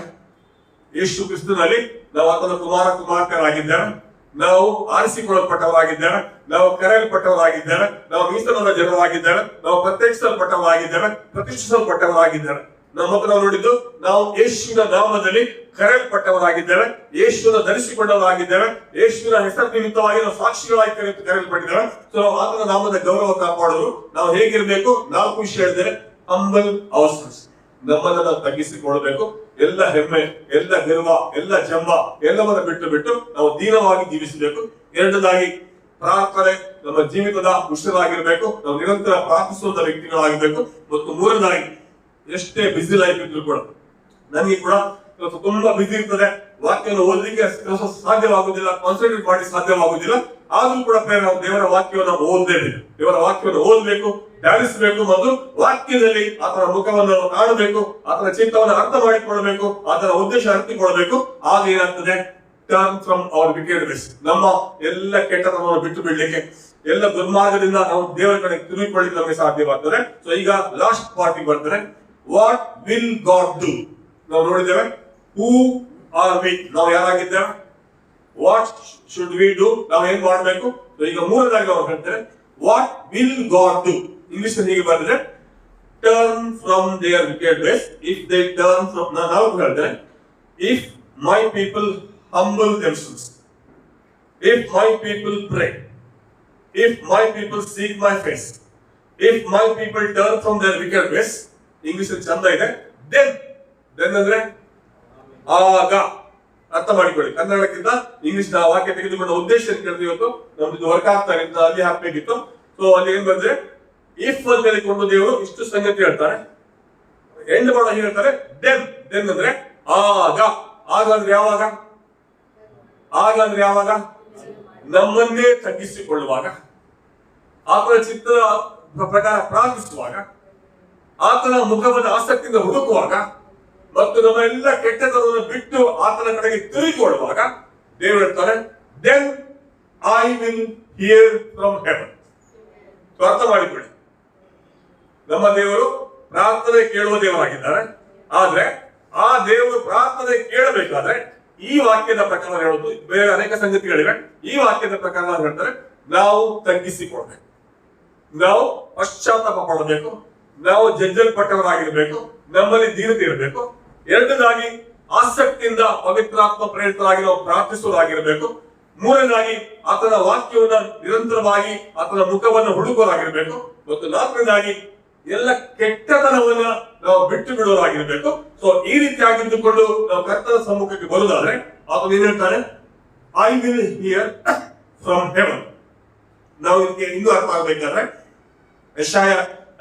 ಯೇಸು ಕ್ರಿಸ್ತನಲ್ಲಿ ನಾವು ಆತನ ಕುಮಾರರಾಗಿದ್ದೇವೆ, ನಾವು ಆರಿಸಿಕೊಳ್ಳಲ್ಪಟ್ಟವರಾಗಿದ್ದೇವೆ, ನಾವು ಕರೆಯಲ್ಪಟ್ಟವರಾಗಿದ್ದೇವೆ, ನಾವು ಮೀಸಲಾದ ಜನರಾಗಿದ್ದೇವೆ, ನಾವು ಪ್ರತ್ಯೇಕಿಸಲ್ಪಟ್ಟವರಾಗಿದ್ದೇವೆ, ಪ್ರತಿಷ್ಠಿಸಲ್ಪಟ್ಟವರಾಗಿದ್ದೇವೆ. ನಾವು ನೋಡಿದ್ದು, ನಾವು ಯೇಸುವಿನ ನಾಮದಲ್ಲಿ ಕರೆಯಲ್ಪಟ್ಟವರಾಗಿದ್ದೇವೆ, ಯೇಸುವಿನ ಧರಿಸಿಕೊಂಡವರಾಗಿದ್ದೇವೆ, ಯೇಸುವಿನ ಹೆಸರು ನಿಮಿತ್ತವಾಗಿ ನಾವು ಸಾಕ್ಷಿಗಳಾಗಿ ಕರೆಯಲ್ಪಟ್ಟಿದ್ದೇವೆ. ಸೊ ನಾವು ಆತನ ನಾಮದ ಗೌರವ ಕಾಪಾಡಲು ನಾವು ಹೇಗಿರಬೇಕು, 4 ವಿಷಯ ಹೇಳಿದ್ದೇವೆ. ಹಂಬಲ್ ಅವರ್ಸೆಲ್ಸ್, ನಮ್ಮನ್ನ ನಾವು ತಗ್ಗಿಸಿಕೊಳ್ಳಬೇಕು. ಎಲ್ಲ ಹೆಮ್ಮೆ, ಎಲ್ಲ ಗರ್ವ, ಎಲ್ಲ ಜಂಬ ಎಲ್ಲವನ್ನ ಬಿಟ್ಟು ನಾವು ದೀನವಾಗಿ ಜೀವಿಸಬೇಕು. ಎರಡನೇದಾಗಿ, ಪ್ರಾರ್ಥನೆ ನಮ್ಮ ಜೀವಿತದ ಉಸಿರಾಗಿರ್ಬೇಕು. ನಾವು ನಿರಂತರ ಪ್ರಾರ್ಥಿಸುವಂತ ವ್ಯಕ್ತಿಗಳಾಗಬೇಕು. ಮತ್ತು ಮೂರನೇದಾಗಿ, ಎಷ್ಟೇ ಬಿಸಿ ಲೈಫ್ ಇದ್ರು ಕೂಡ, ನನಗೆ ಕೂಡ ತುಂಬಾ ಬಿಸಿ ಇರ್ತದೆ, ವಾಕ್ಯವನ್ನು ಓದಲಿಕ್ಕೆ ಸಾಧ್ಯವಾಗುದಿಲ್ಲ, ಕಾನ್ಸಂಟ್ರೇಟ್ ಮಾಡಿ ಸಾಧ್ಯವಾಗುದಿಲ್ಲ, ಆದ್ರೂ ಕೂಡ ನಾವು ದೇವರ ವಾಕ್ಯವನ್ನು ಓದಲೇಬೇಕು. ದೇವರ ವಾಕ್ಯವನ್ನು ಓದಬೇಕು, ಧ್ಯಾನಿಸಬೇಕು, ಮತ್ತು ವಾಕ್ಯದಲ್ಲಿ ಆತನ ಮುಖವನ್ನು ಕಾಣಬೇಕು, ಆತನ ಚಿತ್ತವನ್ನು ಅರ್ಥ ಮಾಡಿಕೊಳ್ಳಬೇಕು, ಆತನ ಉದ್ದೇಶ ಅರ್ಥಿಕೊಳ್ಳಬೇಕು. ಆಗ ಏನಾಗ್ತದೆ, turn from our wicked ways, ನಮ್ಮ ಎಲ್ಲ ಕೆಟ್ಟತನವನ್ನು ಬಿಟ್ಟು ಬಿಡ್ಲಿಕ್ಕೆ, ಎಲ್ಲ ದುರ್ಮಾರ್ಗದಿಂದ ನಾವು ದೇವರ ಕಡೆ ತಿರುಗಿಕೊಳ್ಳಿಕ್ಕೆ ನಮಗೆ ಸಾಧ್ಯವಾಗ್ತದೆ. ಸೊ ಈಗ ಲಾಸ್ಟ್ ಪಾರ್ಟಿಗೆ ಬರ್ತದೆ, ವಾಟ್ ವಿಲ್ ಗಾಡ್ ಡೂ. ನಾವು ನೋಡಿದ್ದೇವೆ, ಹೂ ಆರ್ ವಿ, ನಾವು ಯಾರಾಗಿದ್ದೇವೆ, ವಾಟ್ ಶುಡ್ ವಿ ಡೂ, ನಾವು ಏನ್ ಮಾಡಬೇಕು. ಈಗ ಮೂರನೇದಾಗಿ ನಾವು ಹೇಳ್ತೇವೆ, what will God do. English ಹೀಗೆ ಬಂದ್ರೆ, turn from their wicked ways, if they turn from, ನಾವು ಹೇಳ್ತೇವೆ, if my people humble themselves, if my people pray, if my people seek my face, if my people turn from their wicked ways. English ಚಂದ ಇದೆ, then ಅಂದ್ರೆ ಆಗ. ಅರ್ಥ ಮಾಡಿಕೊಳ್ಳಿ, ಕನ್ನಡಕ್ಕಿಂತ English ವಾಕ್ಯ ತೆಗೆದುಕೊಂಡ ಉದ್ದೇಶ ಕೇಳಿದ್ವಿ ಇವತ್ತು, ನಮ್ದು ವರ್ಕ್ ಆಗ್ತಾ ಇತ್ತು, ಅಲ್ಲಿ ಹಾಕ್ಬೇಕಿತ್ತು. ಸೊ ಅಲ್ಲಿ ಏನ್ ಬಂದ್ರೆ, ಇಫ್ ಅಂತ ಹೇಳಿಕೊಂಡು ದೇವರು ಇಷ್ಟು ಸಂಗತಿ ಹೇಳ್ತಾರೆ, ಎಂಡ್ ಮಾಡೋ ಹೇಳ್ತಾರೆ ದೆನ್ ಅಂದ್ರೆ ಆಗ. ಆಗ ಅಂದ್ರೆ ಯಾವಾಗ, ಆಗ ಅಂದ್ರೆ ಯಾವಾಗ, ನಮ್ಮನ್ನೇ ತಗ್ಗಿಸಿಕೊಳ್ಳುವಾಗ, ಆತನ ಚಿತ್ತದ ಪ್ರಕಾರ ಪ್ರಾರ್ಥಿಸುವಾಗ, ಆತನ ಮುಖವನ್ನು ಆಸಕ್ತಿಯಿಂದ ಹುಡುಕುವಾಗ, ಮತ್ತು ನಮ್ಮ ಎಲ್ಲ ಕೆಟ್ಟತನವನ್ನು ಬಿಟ್ಟು ಆತನ ಕಡೆಗೆ ತಿರುಗಿಕೊಳ್ಳುವಾಗ ದೇವರು ಹೇಳ್ತಾರೆ, then I will hear from heaven. ಅರ್ಥ ಮಾಡಿಕೊಳ್ಳಿ, ನಮ್ಮ ದೇವರು ಪ್ರಾರ್ಥನೆ ಕೇಳುವ ದೇವರಾಗಿದ್ದಾರೆ. ಆದ್ರೆ ಆ ದೇವರು ಪ್ರಾರ್ಥನೆ ಕೇಳಬೇಕಾದ್ರೆ ಈ ವಾಕ್ಯದ ಪ್ರಕಾರ ಹೇಳುವುದು, ಬೇರೆ ಅನೇಕ ಸಂಗತಿಗಳಿವೆ, ಈ ವಾಕ್ಯದ ಪ್ರಕಾರ ಹೇಳ್ತಾರೆ, ನಾವು ತಗ್ಗಿಸಿಕೊಳ್ಬೇಕು, ನಾವು ಪಶ್ಚಾತ್ತಾಪ ಪಡಬೇಕು, ನಾವು ಜಜ್ಜಲ್ಪಟ್ಟವರಾಗಿರ್ಬೇಕು, ನಮ್ಮಲ್ಲಿ ದೀನತೆ ಇರಬೇಕು. ಎರಡನೇದಾಗಿ, ಆಸಕ್ತಿಯಿಂದ ಪವಿತ್ರಾತ್ಮ ಪ್ರೇರಿತರಾಗಿ ನಾವು ಪ್ರಾರ್ಥಿಸುವುದಾಗಿರಬೇಕು. ಮೂರನೇದಾಗಿ ಆತನ ವಾಕ್ಯವನ್ನ ನಿರಂತರವಾಗಿ ಆತನ ಮುಖವನ್ನು ಹುಡುಕೋರಾಗಿರ್ಬೇಕು. ಮತ್ತು ನಾಲ್ಕನೇದಾಗಿ ಎಲ್ಲ ಕೆಟ್ಟತನವನ್ನ ನಾವು ಬಿಟ್ಟು ಬಿಡೋರಾಗಿರ್ಬೇಕು. ಸೊ ಈ ರೀತಿಯಾಗಿದ್ದುಕೊಂಡು ನಾವು ಕರ್ತನ ಸಮ್ಮುಖಕ್ಕೆ ಬರುವುದಾದ್ರೆ ಆತನು ಏನ್ ಹೇಳ್ತಾನೆ, I will hear from haven. ನಾವು ಇದಕ್ಕೆ ಇನ್ನೂ ಅರ್ಥ ಆಗ್ಬೇಕಾದ್ರೆ ಯೆಶಾಯ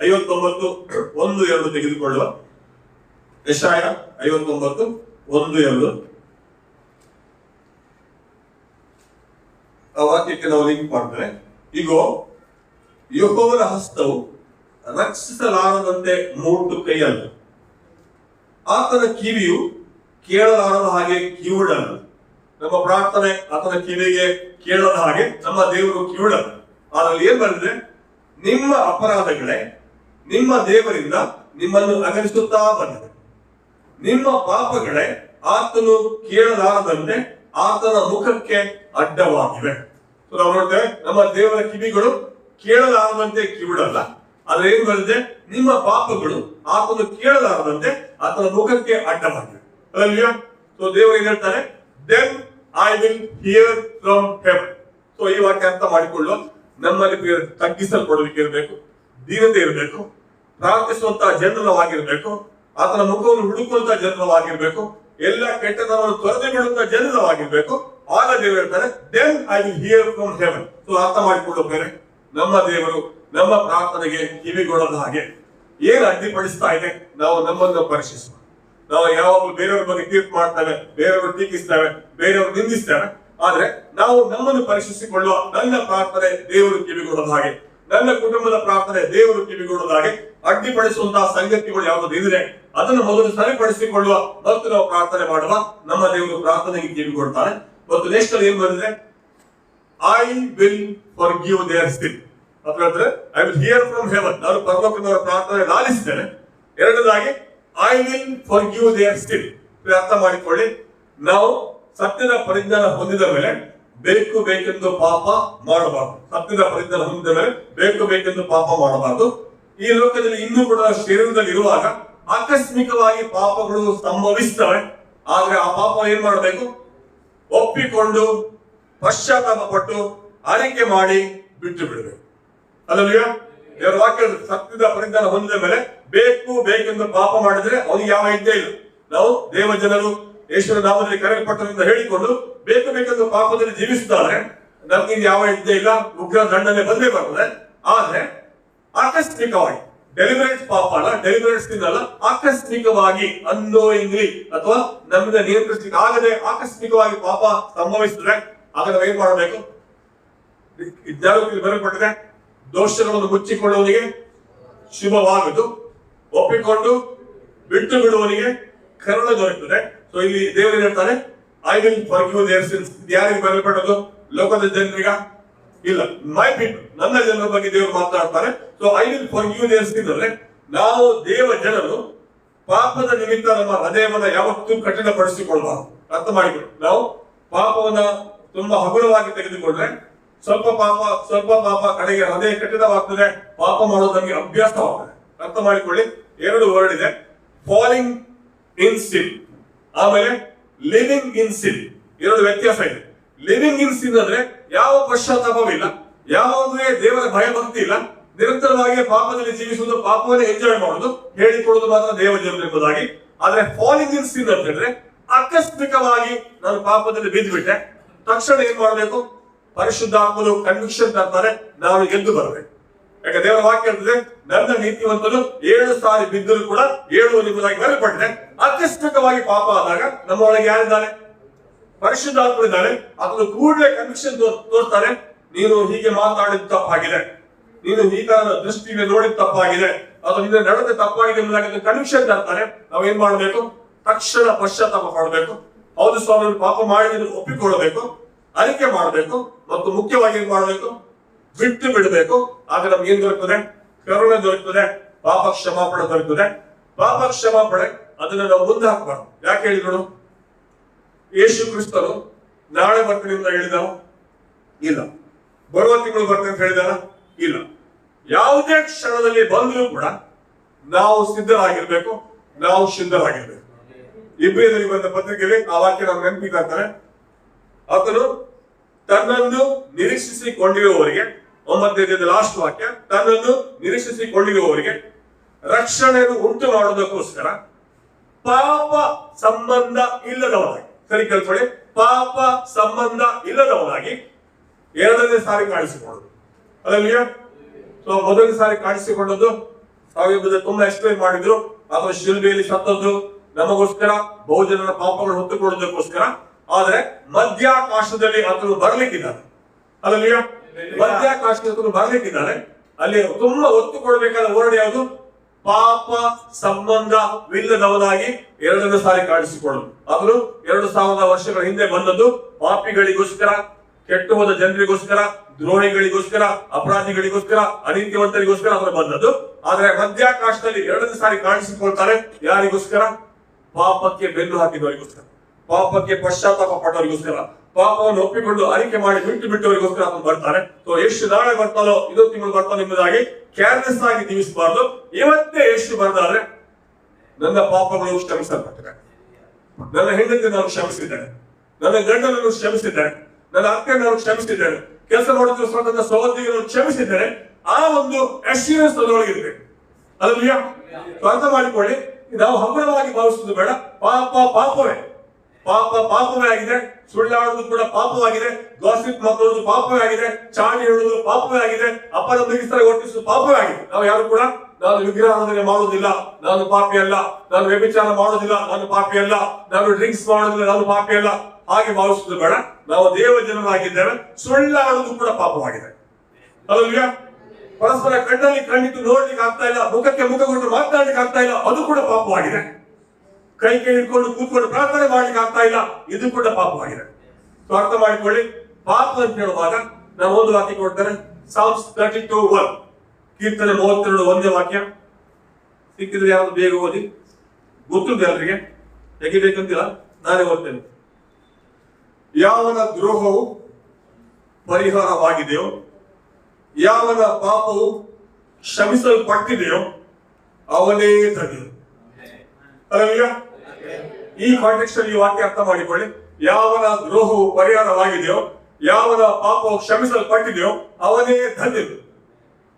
59:1-2 ತೆಗೆದುಕೊಳ್ಳುವ. ಯೆಶಾಯ 59:1-2 ಆ ವಾಕ್ಯಕ್ಕೆ ನಾವು ಲಿಂಕ್ ಮಾಡ್ತೇವೆ. ಈಗೋ ಯೆಹೋವನ ಹಸ್ತವು ರಕ್ಷಿಸಲಾರದಂತೆ ಮೂಟು ಕೈಯಲ್ಲ, ಆತನ ಕಿವಿಯು ಕೇಳಲಾರದ ಹಾಗೆ ಕಿವುಡಲ್ಲ. ನಮ್ಮ ಪ್ರಾರ್ಥನೆ ಆತನ ಕಿವಿಗೆ ಕೇಳದ ಹಾಗೆ ನಮ್ಮ ದೇವರು ಕಿವುಡಲ್ಲ. ಅದರಲ್ಲಿ ಏನ್ ಬಂದಿದೆ, ನಿಮ್ಮ ಅಪರಾಧಗಳೇ ನಿಮ್ಮ ದೇವರಿಂದ ನಿಮ್ಮನ್ನು ಅಗಲಿಸುತ್ತಾ ಬಂದಿದೆ, ನಿಮ್ಮ ಪಾಪಗಳೇ ಆತನು ಕೇಳಲಾರದಂತೆ ಆತನ ಮುಖಕ್ಕೆ ಅಡ್ಡವಾಗಿವೆ. ನಾವು ನೋಡ್ತೇವೆ, ನಮ್ಮ ದೇವರ ಕಿವಿಗಳು ಕೇಳಲಾರದಂತೆ ಕಿವಿಡಲ್ಲ. ಆದ್ರೆ ಏನ್ ಬಂದಿದೆ, ನಿಮ್ಮ ಪಾಪಗಳು ಆತನು ಕೇಳಲಾರದಂತೆ ಆತನ ಮುಖಕ್ಕೆ ಅಡ್ಡವಾಗಿವೆ. ಅಲ್ವಾ? ಸೊ ದೇವರು ಏನ್ ಹೇಳ್ತಾರೆ, then I will hear from heaven. So ಈ ವಾಕ್ಯ ಅರ್ಥ ಮಾಡಿಕೊಳ್ಳುವ, ನಮ್ಮಲ್ಲಿ ತಗ್ಗಿಸಲ್ಪಡಲಿಕ್ಕೆ ಇರಬೇಕು, ದೀನತೆ ಇರಬೇಕು, ಪ್ರಾರ್ಥಿಸುವಂತಹ ಜನರವಾಗಿರ್ಬೇಕು, ಆತನ ಮುಖವನ್ನು ಹುಡುಕುವಂತ ಜನರವಾಗಿರ್ಬೇಕು, ಎಲ್ಲ ಕೆಟ್ಟತನವನ್ನು ತೊರೆದು ಬಿಡುವಂತ ಜನರವಾಗಿರ್ಬೇಕು. ಆಗ ದೇವರು ಹೇಳ್ತಾರೆ, then I will hear from heaven. So ಅರ್ಥ ಮಾಡಿಕೊಳ್ಳುತ್ತೇವೆ, ನಮ್ಮ ದೇವರು ನಮ್ಮ ಪ್ರಾರ್ಥನೆಗೆ ಕಿವಿಗೊಡದ ಹಾಗೆ ಏನು ಅಡ್ಡಿಪಡಿಸ್ತಾ ಇದೆ ನಾವು ನಮ್ಮನ್ನು ಪರೀಕ್ಷಿಸುವ. ನಾವು ಯಾವಾಗಲೂ ಬೇರೆಯವ್ರ ಬಗ್ಗೆ ತೀರ್ಪು ಮಾಡ್ತೇವೆ, ಬೇರೆಯವರು ಟೀಕಿಸ್ತೇವೆ, ಬೇರೆಯವರು ನಿಂದಿಸ್ತೇವೆ. ಆದ್ರೆ ನಾವು ನಮ್ಮನ್ನು ಪರೀಕ್ಷಿಸಿಕೊಳ್ಳುವ, ನನ್ನ ಪ್ರಾರ್ಥನೆ ದೇವರು ಕಿವಿಗೊಡದ ಹಾಗೆ, ನನ್ನ ಕುಟುಂಬದ ಪ್ರಾರ್ಥನೆ ದೇವರು ಕಿವಿಗೊಡದ ಹಾಗೆ ಅಡ್ಡಿಪಡಿಸುವಂತಹ ಸಂಗತಿಗಳು ಯಾವುದು ಇದ್ರೆ ಅದನ್ನು ಮೊದಲು ಸರಿಪಡಿಸಿಕೊಳ್ಳುವ ಮತ್ತು ನಾವು ಪ್ರಾರ್ಥನೆ ಮಾಡುವ. ನಮ್ಮ ದೇವರು ಪ್ರಾರ್ಥನೆಗೆ ಕಿವಿಗೊಡ್ತಾರೆ. ಮತ್ತು ನೆಕ್ಸ್ಟ್ ಅಲ್ಲಿ ಏನ್ ಬಂದಿದೆ, ಐ ವಿಲ್ ಫಾರ್ಗಿವ್ ದೇರ್ ಸಿನ್. ಅಥವಾ I will hear from haven, ನಾನು ಪರಲೋಕದವರ ಪ್ರಾರ್ಥನೆ ಲಾಲಿಸ್ತೇನೆ. ಎರಡನೇದಾಗಿ ಐ ವಿಲ್ ಫಾರ್ಗಿವ್ ದೇರ್ ಸಿನ್. ಅರ್ಥ ಮಾಡಿಕೊಳ್ಳಿ, ನಾವು ಸತ್ಯದ ಪರಿಜ್ಞಾನ ಹೊಂದಿದ ಮೇಲೆ ಬೇಕು ಬೇಕೆಂದು ಪಾಪ ಮಾಡಬಾರದು. ಸತ್ಯದ ಪರಿಜ್ಞಾನ ಹೊಂದಿದ ಮೇಲೆ ಬೇಕು ಬೇಕೆಂದು ಪಾಪ ಮಾಡಬಾರದು. ಈ ಲೋಕದಲ್ಲಿ ಇನ್ನೂ ಕೂಡ ಶರೀರದಲ್ಲಿ ಇರುವಾಗ ಆಕಸ್ಮಿಕವಾಗಿ ಪಾಪಗಳು ಸಂಭವಿಸ್ತವೆ. ಆದ್ರೆ ಆ ಪಾಪ ಏನ್ ಮಾಡಬೇಕು, ಒಪ್ಪಿಕೊಂಡು ಪಶ್ಚಾತ್ತಾಪ ಪಟ್ಟು ಅರಿಕೆ ಮಾಡಿ ಬಿಟ್ಟು ಬಿಡಬೇಕು. ಅಲ್ಲಲ್ವ? ದೇವರ ವಾಕ್ಯ ಸತ್ಯದ ಪರಿಜ್ಞಾನ ಹೊಂದಿದ ಮೇಲೆ ಬೇಕು ಬೇಕೆಂದು ಪಾಪ ಮಾಡಿದ್ರೆ ಅವನಿಗೆ ಯಾವ ಇದ್ದೇ ಇಲ್ಲ. ನಾವು ದೇವ ಜನರು ಯೇಸುವಿನ ನಾಮದಲ್ಲಿ ಕರೆಯಲ್ಪಟ್ಟರಿಂದ ಹೇಳಿಕೊಂಡು ಬೇಕು ಬೇಕೆಂದು ಪಾಪದಲ್ಲಿ ಜೀವಿಸಿದ್ದಾರೆ, ನಮ್ಗೆ ಯಾವ ಇದ್ದೇ ಇಲ್ಲ, ಉಗ್ರ ದಂಡನೆ ಬಂದೇ ಬರ್ತದೆ. ಆದ್ರೆ ಆಕಸ್ಮಿಕವಾಗಿ ಡೆಲಿವರೆನ್ಸ್ ಪಾಪ ಅಲ್ಲ, ಡೆಲಿವರೆನ್ಸ್ ತಿನ್ನಲ್ಲ, ಆಕಸ್ಮಿಕವಾಗಿ ಅನ್ನೋಯಿಂಗ್ಲಿ ಅಥವಾ ನಮ್ಮಿಂದ ನಿಯಂತ್ರಿಸಲಿಕ್ಕೆ ಆಗದೆ ಆಕಸ್ಮಿಕವಾಗಿ ಪಾಪ ಸಂಭವಿಸಿದ್ರೆ ಆಗ ನಾವು ಏನ್ ಮಾಡಬೇಕು? ಜ್ಞಾನದಲ್ಲಿ ಬರೆಯಲ್ಪಟ್ಟಿದೆ, ದೋಷಗಳನ್ನು ಮುಚ್ಚಿಕೊಳ್ಳುವವನಿಗೆ ಶುಭವಾಗುವುದು, ಒಪ್ಪಿಕೊಂಡು ಬಿಟ್ಟು ಬಿಡುವವನಿಗೆ ಕರುಣೆ ದೊರೆಯುತ್ತದೆ. ಸೊ ಇಲ್ಲಿ ದೇವರು ಹೇಳ್ತಾನೆ, I will forgive their sins. ಯಾರಿಗೆ ಬರೆಯಲ್ಪಟ್ಟದ್ದು? ಲೋಕದ ಜನರಿಗ ಇಲ್ಲ, ಮೈ ಪೀಪಲ್, ನನ್ನ ಜನರ ಬಗ್ಗೆ ದೇವರು ಮಾತನಾಡ್ತಾರೆ. So I will forgive their sins ಅಂದ್ರೆ ನಾವು ದೇವ ಜನರು ಪಾಪದ ನಿಮಿತ್ತ ನಮ್ಮ ಹೃದಯವನ್ನ ಯಾವತ್ತೂ ಕಠಿಣಪಡಿಸಿಕೊಳ್ಳಬಾರದು. ಅರ್ಥ ಮಾಡಿಕೊಳ್ಳಿ, ನಾವು ಪಾಪವನ್ನ ತುಂಬಾ ಹಗುರವಾಗಿ ತೆಗೆದುಕೊಂಡ್ರೆ ಸ್ವಲ್ಪ ಪಾಪ ಕಡೆಗೆ ಹೃದಯ ಕಠಿಣವಾಗ್ತದೆ, ಪಾಪ ಮಾಡೋದು ನಮಗೆ ಅಭ್ಯಾಸವಾಗ್ತದೆ. ಅರ್ಥ ಮಾಡಿಕೊಳ್ಳಿ, ಎರಡು ವರ್ಡ್ ಇದೆ, ಫಾಲಿಂಗ್ ಇನ್ ಸಿನ್, ಆಮೇಲೆ ಲಿವಿಂಗ್ ಇನ್ ಸಿನ್. ಎರಡು ವ್ಯತ್ಯಾಸ ಇದೆ. ಲಿವಿಂಗ್ ಇನ್ ಸಿನ್ ಅಂದ್ರೆ ಯಾವ ಪಶ್ಚಾತ್ತಾಪವಿಲ್ಲ, ಯಾವುದೇ ದೇವರ ಭಯ ಭಕ್ತಿ ಇಲ್ಲ, ನಿರಂತರವಾಗಿ ಪಾಪದಲ್ಲಿ ಜೀವಿಸುವುದು, ಪಾಪವನ್ನೇ ಎಂಜಾಯ್ ಮಾಡುವುದು, ಹೇಳಿಕೊಳ್ಳುವುದು ಮಾತ್ರ ದೇವ ಜನರು ಎಂಬುದಾಗಿ. ಆದ್ರೆ ಫಾಲಿಂಗ್ ಇನ್ ಸಿನ್ ಅಂತ ಹೇಳಿದ್ರೆ ಆಕಸ್ಮಿಕವಾಗಿ ನಾನು ಪಾಪದಲ್ಲಿ ಬಿದ್ದುಬಿಟ್ಟೆ, ತಕ್ಷಣ ಏನ್ ಮಾಡಬೇಕು? ಪರಿಶುದ್ಧಾತ್ಮನು ಕನ್ವಿಕ್ಷನ್ ತರ್ತಾರೆ, ನಾನು ಎದ್ದು ಬರಬೇಕು. ಯಾಕೆ ದೇವರ ವಾಕ್ಯ ಹೇಳ್ತದೆ, ನನ್ನ ನೀತಿವಂತನು 7 ಸಾರಿ ಬಿದ್ದರೂ ಕೂಡ ಏಳುವ ನಿಮ್ಮದಾಗಿ ಬರಲ್ಪಟ್ಟಿದೆ. ಆಕಸ್ಮಿಕವಾಗಿ ಪಾಪ ಆದಾಗ ನಮ್ಮ ಒಳಗೆ ಯಾರಿದ್ದಾರೆ? ಪರಿಶುದ್ಧಾತ್ಮನಿದ್ದಾರೆ. ಅದನ್ನು ಕೂಡಲೇ ಕನ್ವಿಕ್ಷನ್ ತೋರ್ತಾರೆ, ನೀನು ಹೀಗೆ ಮಾತಾಡಿದ ತಪ್ಪಾಗಿದೆ, ನೀನು ಈ ತರ ದೃಷ್ಟಿಗೆ ನೋಡಿದ ತಪ್ಪಾಗಿದೆ, ಅಥವಾ ನಿನ್ನ ನಡೆದ ತಪ್ಪಾಗಿದೆ ಎಂಬುದಾಗಿ ಕನ್ವಿಕ್ಷನ್ ತರ್ತಾರೆ. ನಾವು ಏನ್ ಮಾಡಬೇಕು? ತಕ್ಷಣ ಪಶ್ಚಾತ್ತಾಪ ಮಾಡಬೇಕು. ಹೌದು ಸ್ವಾಮಿ, ಪಾಪ ಮಾಡಿದ ಒಪ್ಪಿಕೊಳ್ಳಬೇಕು, ಅರಿಕೆ ಮಾಡಬೇಕು, ಮತ್ತು ಮುಖ್ಯವಾಗಿ ಏನ್ ಮಾಡಬೇಕು? ಬಿಟ್ಟು ಬಿಡಬೇಕು. ಆಗ ನಮ್ಗೆ ಏನ್ ದೊರಕುತ್ತದೆ? ಕರುಣೆ ದೊರಕುತ್ತದೆ, ಪಾಪ ಕ್ಷಮಾಪಣೆ ದೊರಕುತ್ತದೆ. ಪಾಪ ಕ್ಷಮಾಪಣೆ ಅದನ್ನ ನಾವು ಮುಂದೆ ಹಾಕಬಾರ್ದು. ಯಾಕೆ ಹೇಳಿದ್ರು? ಯೇಸು ಕ್ರಿಸ್ತರು ನಾಳೆ ಬರ್ತೀನಿ ಅಂತ ಹೇಳಿದಾರ? ಇಲ್ಲ. ಬರುವ ತಿಂಗಳು ಬರ್ತೀನಿ ಅಂತ ಹೇಳಿದಾರ? ಇಲ್ಲ. ಯಾವುದೇ ಕ್ಷಣದಲ್ಲಿ ಬಂದರೂ ಕೂಡ ನಾವು ಸಿದ್ಧರಾಗಿರ್ಬೇಕು, ನಾವು ಸಿದ್ಧರಾಗಿರ್ಬೇಕು. ಇಬ್ರಿಯರಲ್ಲಿ ಬಂದ ಪತ್ರಿಕೆಯಲ್ಲಿ ಆ ವಾಕ್ಯ ನಾವು ನೆನಪಿಗೆ ತರ್ತಾರೆ. ಆತನು ತನ್ನನ್ನು ನಿರೀಕ್ಷಿಸಿಕೊಂಡಿರುವವರಿಗೆ, 9ನೇ ಲಾಸ್ಟ್ ವಾಕ್ಯ, ತನ್ನನ್ನು ನಿರೀಕ್ಷಿಸಿಕೊಂಡಿರುವವರಿಗೆ ರಕ್ಷಣೆಯನ್ನು ಉಂಟು ಮಾಡುವುದಕ್ಕೋಸ್ಕರ ಪಾಪ ಸಂಬಂಧ ಇಲ್ಲದವನಾಗಿ, ಸರಿ ಕೇಳ್ಕೊಳ್ಳಿ, ಪಾಪ ಸಂಬಂಧ ಇಲ್ಲದವನಾಗಿ 2ನೇ ಸಾರಿ ಕಾಣಿಸಿಕೊಳ್ಳೋದು. ಅಲ್ಲಲ್ಲಿಯ ಮೊದಲನೇ ಸಾರಿ ಕಾಣಿಸಿಕೊಂಡದ್ದು ಸಾವಿರ ತುಂಬಾ ಎಕ್ಸ್ಪ್ಲೈನ್ ಮಾಡಿದ್ರು. ಅಥವಾ ಶಿಲ್ಬೆಯಲ್ಲಿ ಸತ್ತದ್ದು ನಮಗೋಸ್ಕರ, ಬಹುಜನರ ಪಾಪಗಳು ಹೊತ್ತುಕೊಳ್ಳೋದಕ್ಕೋಸ್ಕರ. ಆದ್ರೆ ಮಧ್ಯಾಕಾಶದಲ್ಲಿ ಆತನು ಬರ್ಲಿಕ್ಕಿದ್ದಾನೆ. ಅಲ್ಲಲ್ಲಿಯ ಮಧ್ಯಾಕಾಶದಲ್ಲಿ ಬರ್ಲಿಕ್ಕಿದ್ದಾನೆ. ಅಲ್ಲಿ ತುಂಬಾ ಒತ್ತು ಕೊಡಬೇಕಾದ ವರ್ಡ್ ಯಾವುದು? ಪಾಪ ಸಂಬಂಧವಿಲ್ಲದವನಾಗಿ 2ನೇ ಸಾರಿ ಕಾಣಿಸಿಕೊಳ್ಳೋದು. ಆತನು 2000 ವರ್ಷಗಳ ಹಿಂದೆ ಬಂದದ್ದು ಪಾಪಿಗಳಿಗೋಸ್ಕರ, ಕೆಟ್ಟು ಹೋದ ಜನರಿಗೋಸ್ಕರ, ದ್ರೋಹಿಗಳಿಗೋಸ್ಕರ, ಅಪರಾಧಿಗಳಿಗೋಸ್ಕರ, ಅನೀತಿವಂತರಿಗೋಸ್ಕರ ಆತನು ಬಂದದ್ದು. ಆದ್ರೆ ಮಧ್ಯಾಕಾಶದಲ್ಲಿ 2ನೇ ಸಾರಿ ಕಾಣಿಸಿಕೊಳ್ತಾರೆ. ಯಾರಿಗೋಸ್ಕರ? ಪಾಪಕ್ಕೆ ಬೆನ್ನು ಹಾಕಿದವರಿಗೋಸ್ಕರ, ಪಾಪಕ್ಕೆ ಪಶ್ಚಾತ್ತಾಪ ಪಟ್ಟವರಿಗೋಸ್ಕರ, ಪಾಪವನ್ನು ಒಪ್ಪಿಕೊಂಡು ಅರಿಕೆ ಮಾಡಿ ಬಿಟ್ಟು ಬಿಟ್ಟವರಿಗೋಸ್ಕರ ಆತನು ಬರ್ತಾನೆ. ಎಷ್ಟು ನಾಳೆ ಬರ್ತಾನೋ, ಇದು ತಿಂಗಳು ಬರ್ತಾನೋ ಎಂಬುದಾಗಿ ಕೇರ್ಲೆಸ್ ಆಗಿ ಜೀವಿಸಬಾರ್ದು. ಇವತ್ತೇ ಎಷ್ಟು ಬರ್ದಾದ್ರೆ, ನನ್ನ ಪಾಪಗಳು ಕ್ಷಮಿಸಲ್ಪಟ್ಟಿದೆ, ನನ್ನ ಹೆಂಡತಿ ನಾನು ಕ್ಷಮಿಸಿದ್ದೇನೆ, ನನ್ನ ಗಂಡನನ್ನು ಕ್ಷಮಿಸಿದ್ದೇನೆ, ನನ್ನ ಅತ್ತೆ ನಾನು ಕ್ಷಮಿಸಿದ್ದೇನೆ, ಕೆಲಸ ಮಾಡುತ್ತಿರುವ ನನ್ನ ಸಹೋದರಿಯನ್ನು ಕ್ಷಮಿಸಿದ್ದೇನೆ. ಆ ಒಂದು ಅಶ್ಯೂರೆನ್ಸ್ ಅದರೊಳಗಿದೆ. ಅಲ್ಲಲ್ಯ? ಅರ್ಥ ಮಾಡಿಕೊಳ್ಳಿ, ನಾವು ಹಗುರವಾಗಿ ಭಾವಿಸುವುದು ಬೇಡ. ಪಾಪ ಪಾಪವೇ, ಪಾಪ ಪಾಪವೇ ಆಗಿದೆ. ಸುಳ್ಳಾಡುವುದು ಕೂಡ ಪಾಪವಾಗಿದೆ. ಗಾಸಿಪ್ ಮಾತಾಡುವುದು ಪಾಪವೇ ಆಗಿದೆ. ಚಾಡಿ ಹೇಳುವುದು ಪಾಪವೇ ಆಗಿದೆ. ಅಪರ ಮಿಗಿಸ್ತರ ಒಟ್ಟಿಸುವುದು ಪಾಪವೇ ಆಗಿದೆ. ನಾವು ಯಾರು ಕೂಡ ನಾನು ವಿಗ್ರಹಾರಾಧನೆ ಮಾಡುವುದಿಲ್ಲ, ನಾನು ಪಾಪಿ ಅಲ್ಲ, ನಾನು ವ್ಯಭಿಚಾರ ಮಾಡುವುದಿಲ್ಲ, ನಾನು ಪಾಪಿ ಅಲ್ಲ, ನಾನು ಡ್ರಿಂಕ್ಸ್ ಮಾಡುವುದಿಲ್ಲ, ನಾನು ಪಾಪಿ ಅಲ್ಲ, ಹಾಗೆ ಭಾವಿಸುವುದು ಬೇಡ. ನಾವು ದೇವ ಜನರಾಗಿದ್ದೇವೆ. ಸುಳ್ಳಾಡುವುದು ಕೂಡ ಪಾಪವಾಗಿದೆ. ಅಲ್ಲಲ್ಯ? ಪರಸ್ಪರ ಕಣ್ಣಲ್ಲಿ ಕಣ್ಣಿಟ್ಟು ನೋಡ್ಲಿಕ್ಕೆ ಆಗ್ತಾ ಇಲ್ಲ, ಮುಖಕ್ಕೆ ಮುಖ ಕೊಟ್ಟು ಮಾತನಾಡ್ಲಿಕ್ಕೆ ಆಗ್ತಾ ಇಲ್ಲ, ಅದು ಕೂಡ ಪಾಪವಾಗಿದೆ. ಕೈ ಹಿಡ್ಕೊಂಡು ಕೂತ್ಕೊಂಡು ಪ್ರಾರ್ಥನೆ ಮಾಡ್ಲಿಕ್ಕೆ ಆಗ್ತಾ ಇಲ್ಲ, ಇದು ಕೂಡ ಪಾಪವಾಗಿದೆ. ಅರ್ಥ ಮಾಡಿಕೊಳ್ಳಿ. ಪಾಪ ಅಂತ ಹೇಳುವಾಗ ನಾವು ಒಂದು ವಾಕ್ಯ ಕೊಡ್ತಾರೆ, Psalms 32:1, ಕೀರ್ತನೆ 32 1ನೇ ವಾಕ್ಯ. ಸಿಕ್ಕಿದ್ರೆ ಯಾವ್ದು ಬೇಗ ಓದಿ, ಗೊತ್ತಿದೆ ಎಲ್ಲರಿಗೆ, ತೆಗಿಬೇಕಂತಿಲ್ಲ, ನಾನೇ ಓದ್ತೇನೆ. ಯಾವನ ದ್ರೋಹವು ಪರಿಹಾರವಾಗಿದೆಯೋ, ಯಾವನ ಪಾಪವು ಕ್ಷಮಿಸಲ್ಪಟ್ಟಿದೆಯೋ ಅವನೇ ಧನ್ಯನು. ಅಲ್ಲವೇ? ಈ ಕಾಂಟೆಕ್ಸ್ಟ್ ಅಲ್ಲಿ ಈ ವಾಕ್ಯ ಅರ್ಥ ಮಾಡಿಕೊಳ್ಳಿ. ಯಾವನ ದ್ರೋಹವು ಪರಿಹಾರವಾಗಿದೆಯೋ, ಯಾವನ ಪಾಪವು ಕ್ಷಮಿಸಲ್ಪಟ್ಟಿದೆಯೋ ಅವನೇ ಧನ್ಯನು.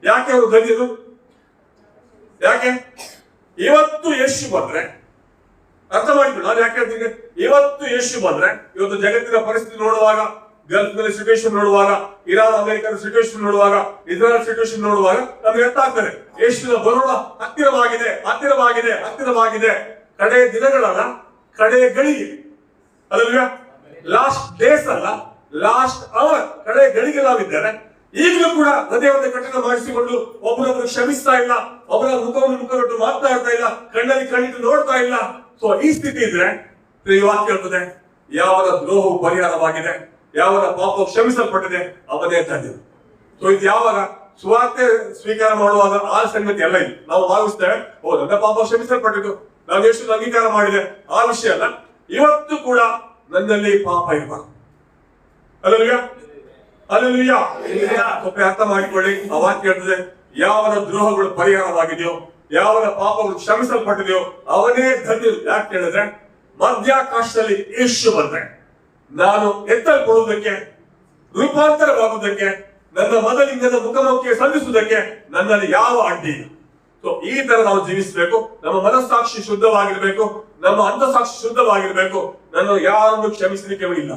ಯಾಕೆ ಅವರು ಧನ್ಯರು? ಯಾಕೆ? ಇವತ್ತು ಯೇಸು ಬಂದ್ರೆ, ಅರ್ಥ ಮಾಡಿಕೊಳ್ಳಿ, ನಾನು ಯಾಕೆ ಹೇಳ್ತೀನಿ, ಇವತ್ತು ಯೇಸು ಬಂದ್ರೆ, ಇವತ್ತು ಜಗತ್ತಿನ ಪರಿಸ್ಥಿತಿ ನೋಡುವಾಗ, ಗಲ್ಫ್ ನಲ್ಲಿ ಸಿಚುವೇಶನ್ ನೋಡುವಾಗ, ಇರಾನ್ ಅಮೆರಿಕದ ಸಿಚುವೇಶನ್ ನೋಡುವಾಗ, ಇಸ್ರೇಲ್ ಸಿಚುವೇಶನ್ ನೋಡುವಾಗ ನಮ್ಗೆ ಅರ್ಥ ಆಗ್ತದೆ, ಯೇಸುವಿನ ಬರೋಣ ಹತ್ತಿರವಾಗಿದೆ, ಹತ್ತಿರವಾಗಿದೆ, ಹತ್ತಿರವಾಗಿದೆ. ಕಡೆ ದಿನಗಳಲ್ಲ, ಕಡೆ ಗಳಿಗೆ. ಅಲ್ಲಲ್ವಾ? ಲಾಸ್ಟ್ ಡೇಸ್ ಅಲ್ಲ, ಲಾಸ್ಟ್ ಅವರ್, ಕಡೆ ಗಳಿಗೆ ನಾವಿದ್ದೇವೆ. ಈಗಲೂ ಕೂಡ ಹೃದಯವನ್ನು ಕಠಿಣ ಮಾಡಿಸಿಕೊಂಡು ಒಬ್ಬರೊಬ್ಬರು ಕ್ಷಮಿಸ್ತಾ ಇಲ್ಲ, ಒಬ್ಬರ ಮುಖವನ್ನು ಮುಖವಿಟ್ಟು ಮಾತನಾಡ್ತಾ ಇಲ್ಲ, ಕಣ್ಣಲ್ಲಿ ಕಣ್ಣಿಟ್ಟು ನೋಡ್ತಾ ಇಲ್ಲ. ಸೊ ಈ ಸ್ಥಿತಿ ಇದ್ರೆ ಈ ವಾಕ್ಯ ಹೇಳ್ತದೆ, ಯಾವನ ದ್ರೋಹವು ಪರಿಹಾರವಾಗಿದೆ, ಯಾವನ ಪಾಪವು ಕ್ಷಮಿಸಲ್ಪಟ್ಟಿದೆ ಅವನೇ ಧನ್ಯನು. ಸೊ ಇದು ಯಾವಾಗ? ಸುವಾರ್ತೆ ಸ್ವೀಕಾರ ಮಾಡುವಾಗ ಆ ಸಂಗತಿ ಎಲ್ಲ ಇಲ್ಲ. ನಾವು ಭಾವಿಸ್ತೇವೆ, ಓ ನನ್ನ ಪಾಪ ಕ್ಷಮಿಸಲ್ಪಟ್ಟಿದ್ದು, ನಾನು ಎಷ್ಟು ಅಂಗೀಕಾರ ಮಾಡಿದೆ, ಆ ವಿಷಯ ಅಲ್ಲ. ಇವತ್ತು ಕೂಡ ನನ್ನಲ್ಲಿ ಪಾಪ ಇರಬಾರ್ದು. ಅಲ್ಲಲ್ವಾ? ಅಲ್ಲಲ್ವಾ? ಸ್ವಲ್ಪ ಅರ್ಥ ಮಾಡಿಕೊಳ್ಳಿ. ಆ ವಾಕ್ಯ ಹೇಳ್ತದೆ, ಯಾವನ ದ್ರೋಹಗಳು ಪರಿಹಾರವಾಗಿದೆಯೋ, ಯಾವನ ಪಾಪಗಳು ಕ್ಷಮಿಸಲ್ಪಟ್ಟಿದೆಯೋ ಅವನೇ ಧನ್ಯನು. ಯಾಕೆ ಹೇಳಿದ್ರೆ, ಮಧ್ಯಾಕಾಶದಲ್ಲಿ ಯೇಸು ಬಂದ್ರೆ ನಾನು ಎತ್ತಲ್ಪಡುವುದಕ್ಕೆ, ರೂಪಾಂತರವಾಗುವುದಕ್ಕೆ, ನನ್ನ ಮೊದಲಿಂಗದ ಮುಖಮುಖಿಗೆ ಸಲ್ಲಿಸುವುದಕ್ಕೆ ನನ್ನಲ್ಲಿ ಯಾವ ಅಡ್ಡಿ ಇಲ್ಲ. ಸೊ ಈ ತರ ನಾವು ಜೀವಿಸಬೇಕು. ನಮ್ಮ ಮನಸ್ಸಾಕ್ಷಿ ಶುದ್ಧವಾಗಿರ್ಬೇಕು, ನಮ್ಮ ಅಂತಸಾಕ್ಷಿ ಶುದ್ಧವಾಗಿರ್ಬೇಕು. ನಾನು ಯಾರನ್ನು ಕ್ಷಮಿಸಲಿಕ್ಕೆ ಇಲ್ಲ,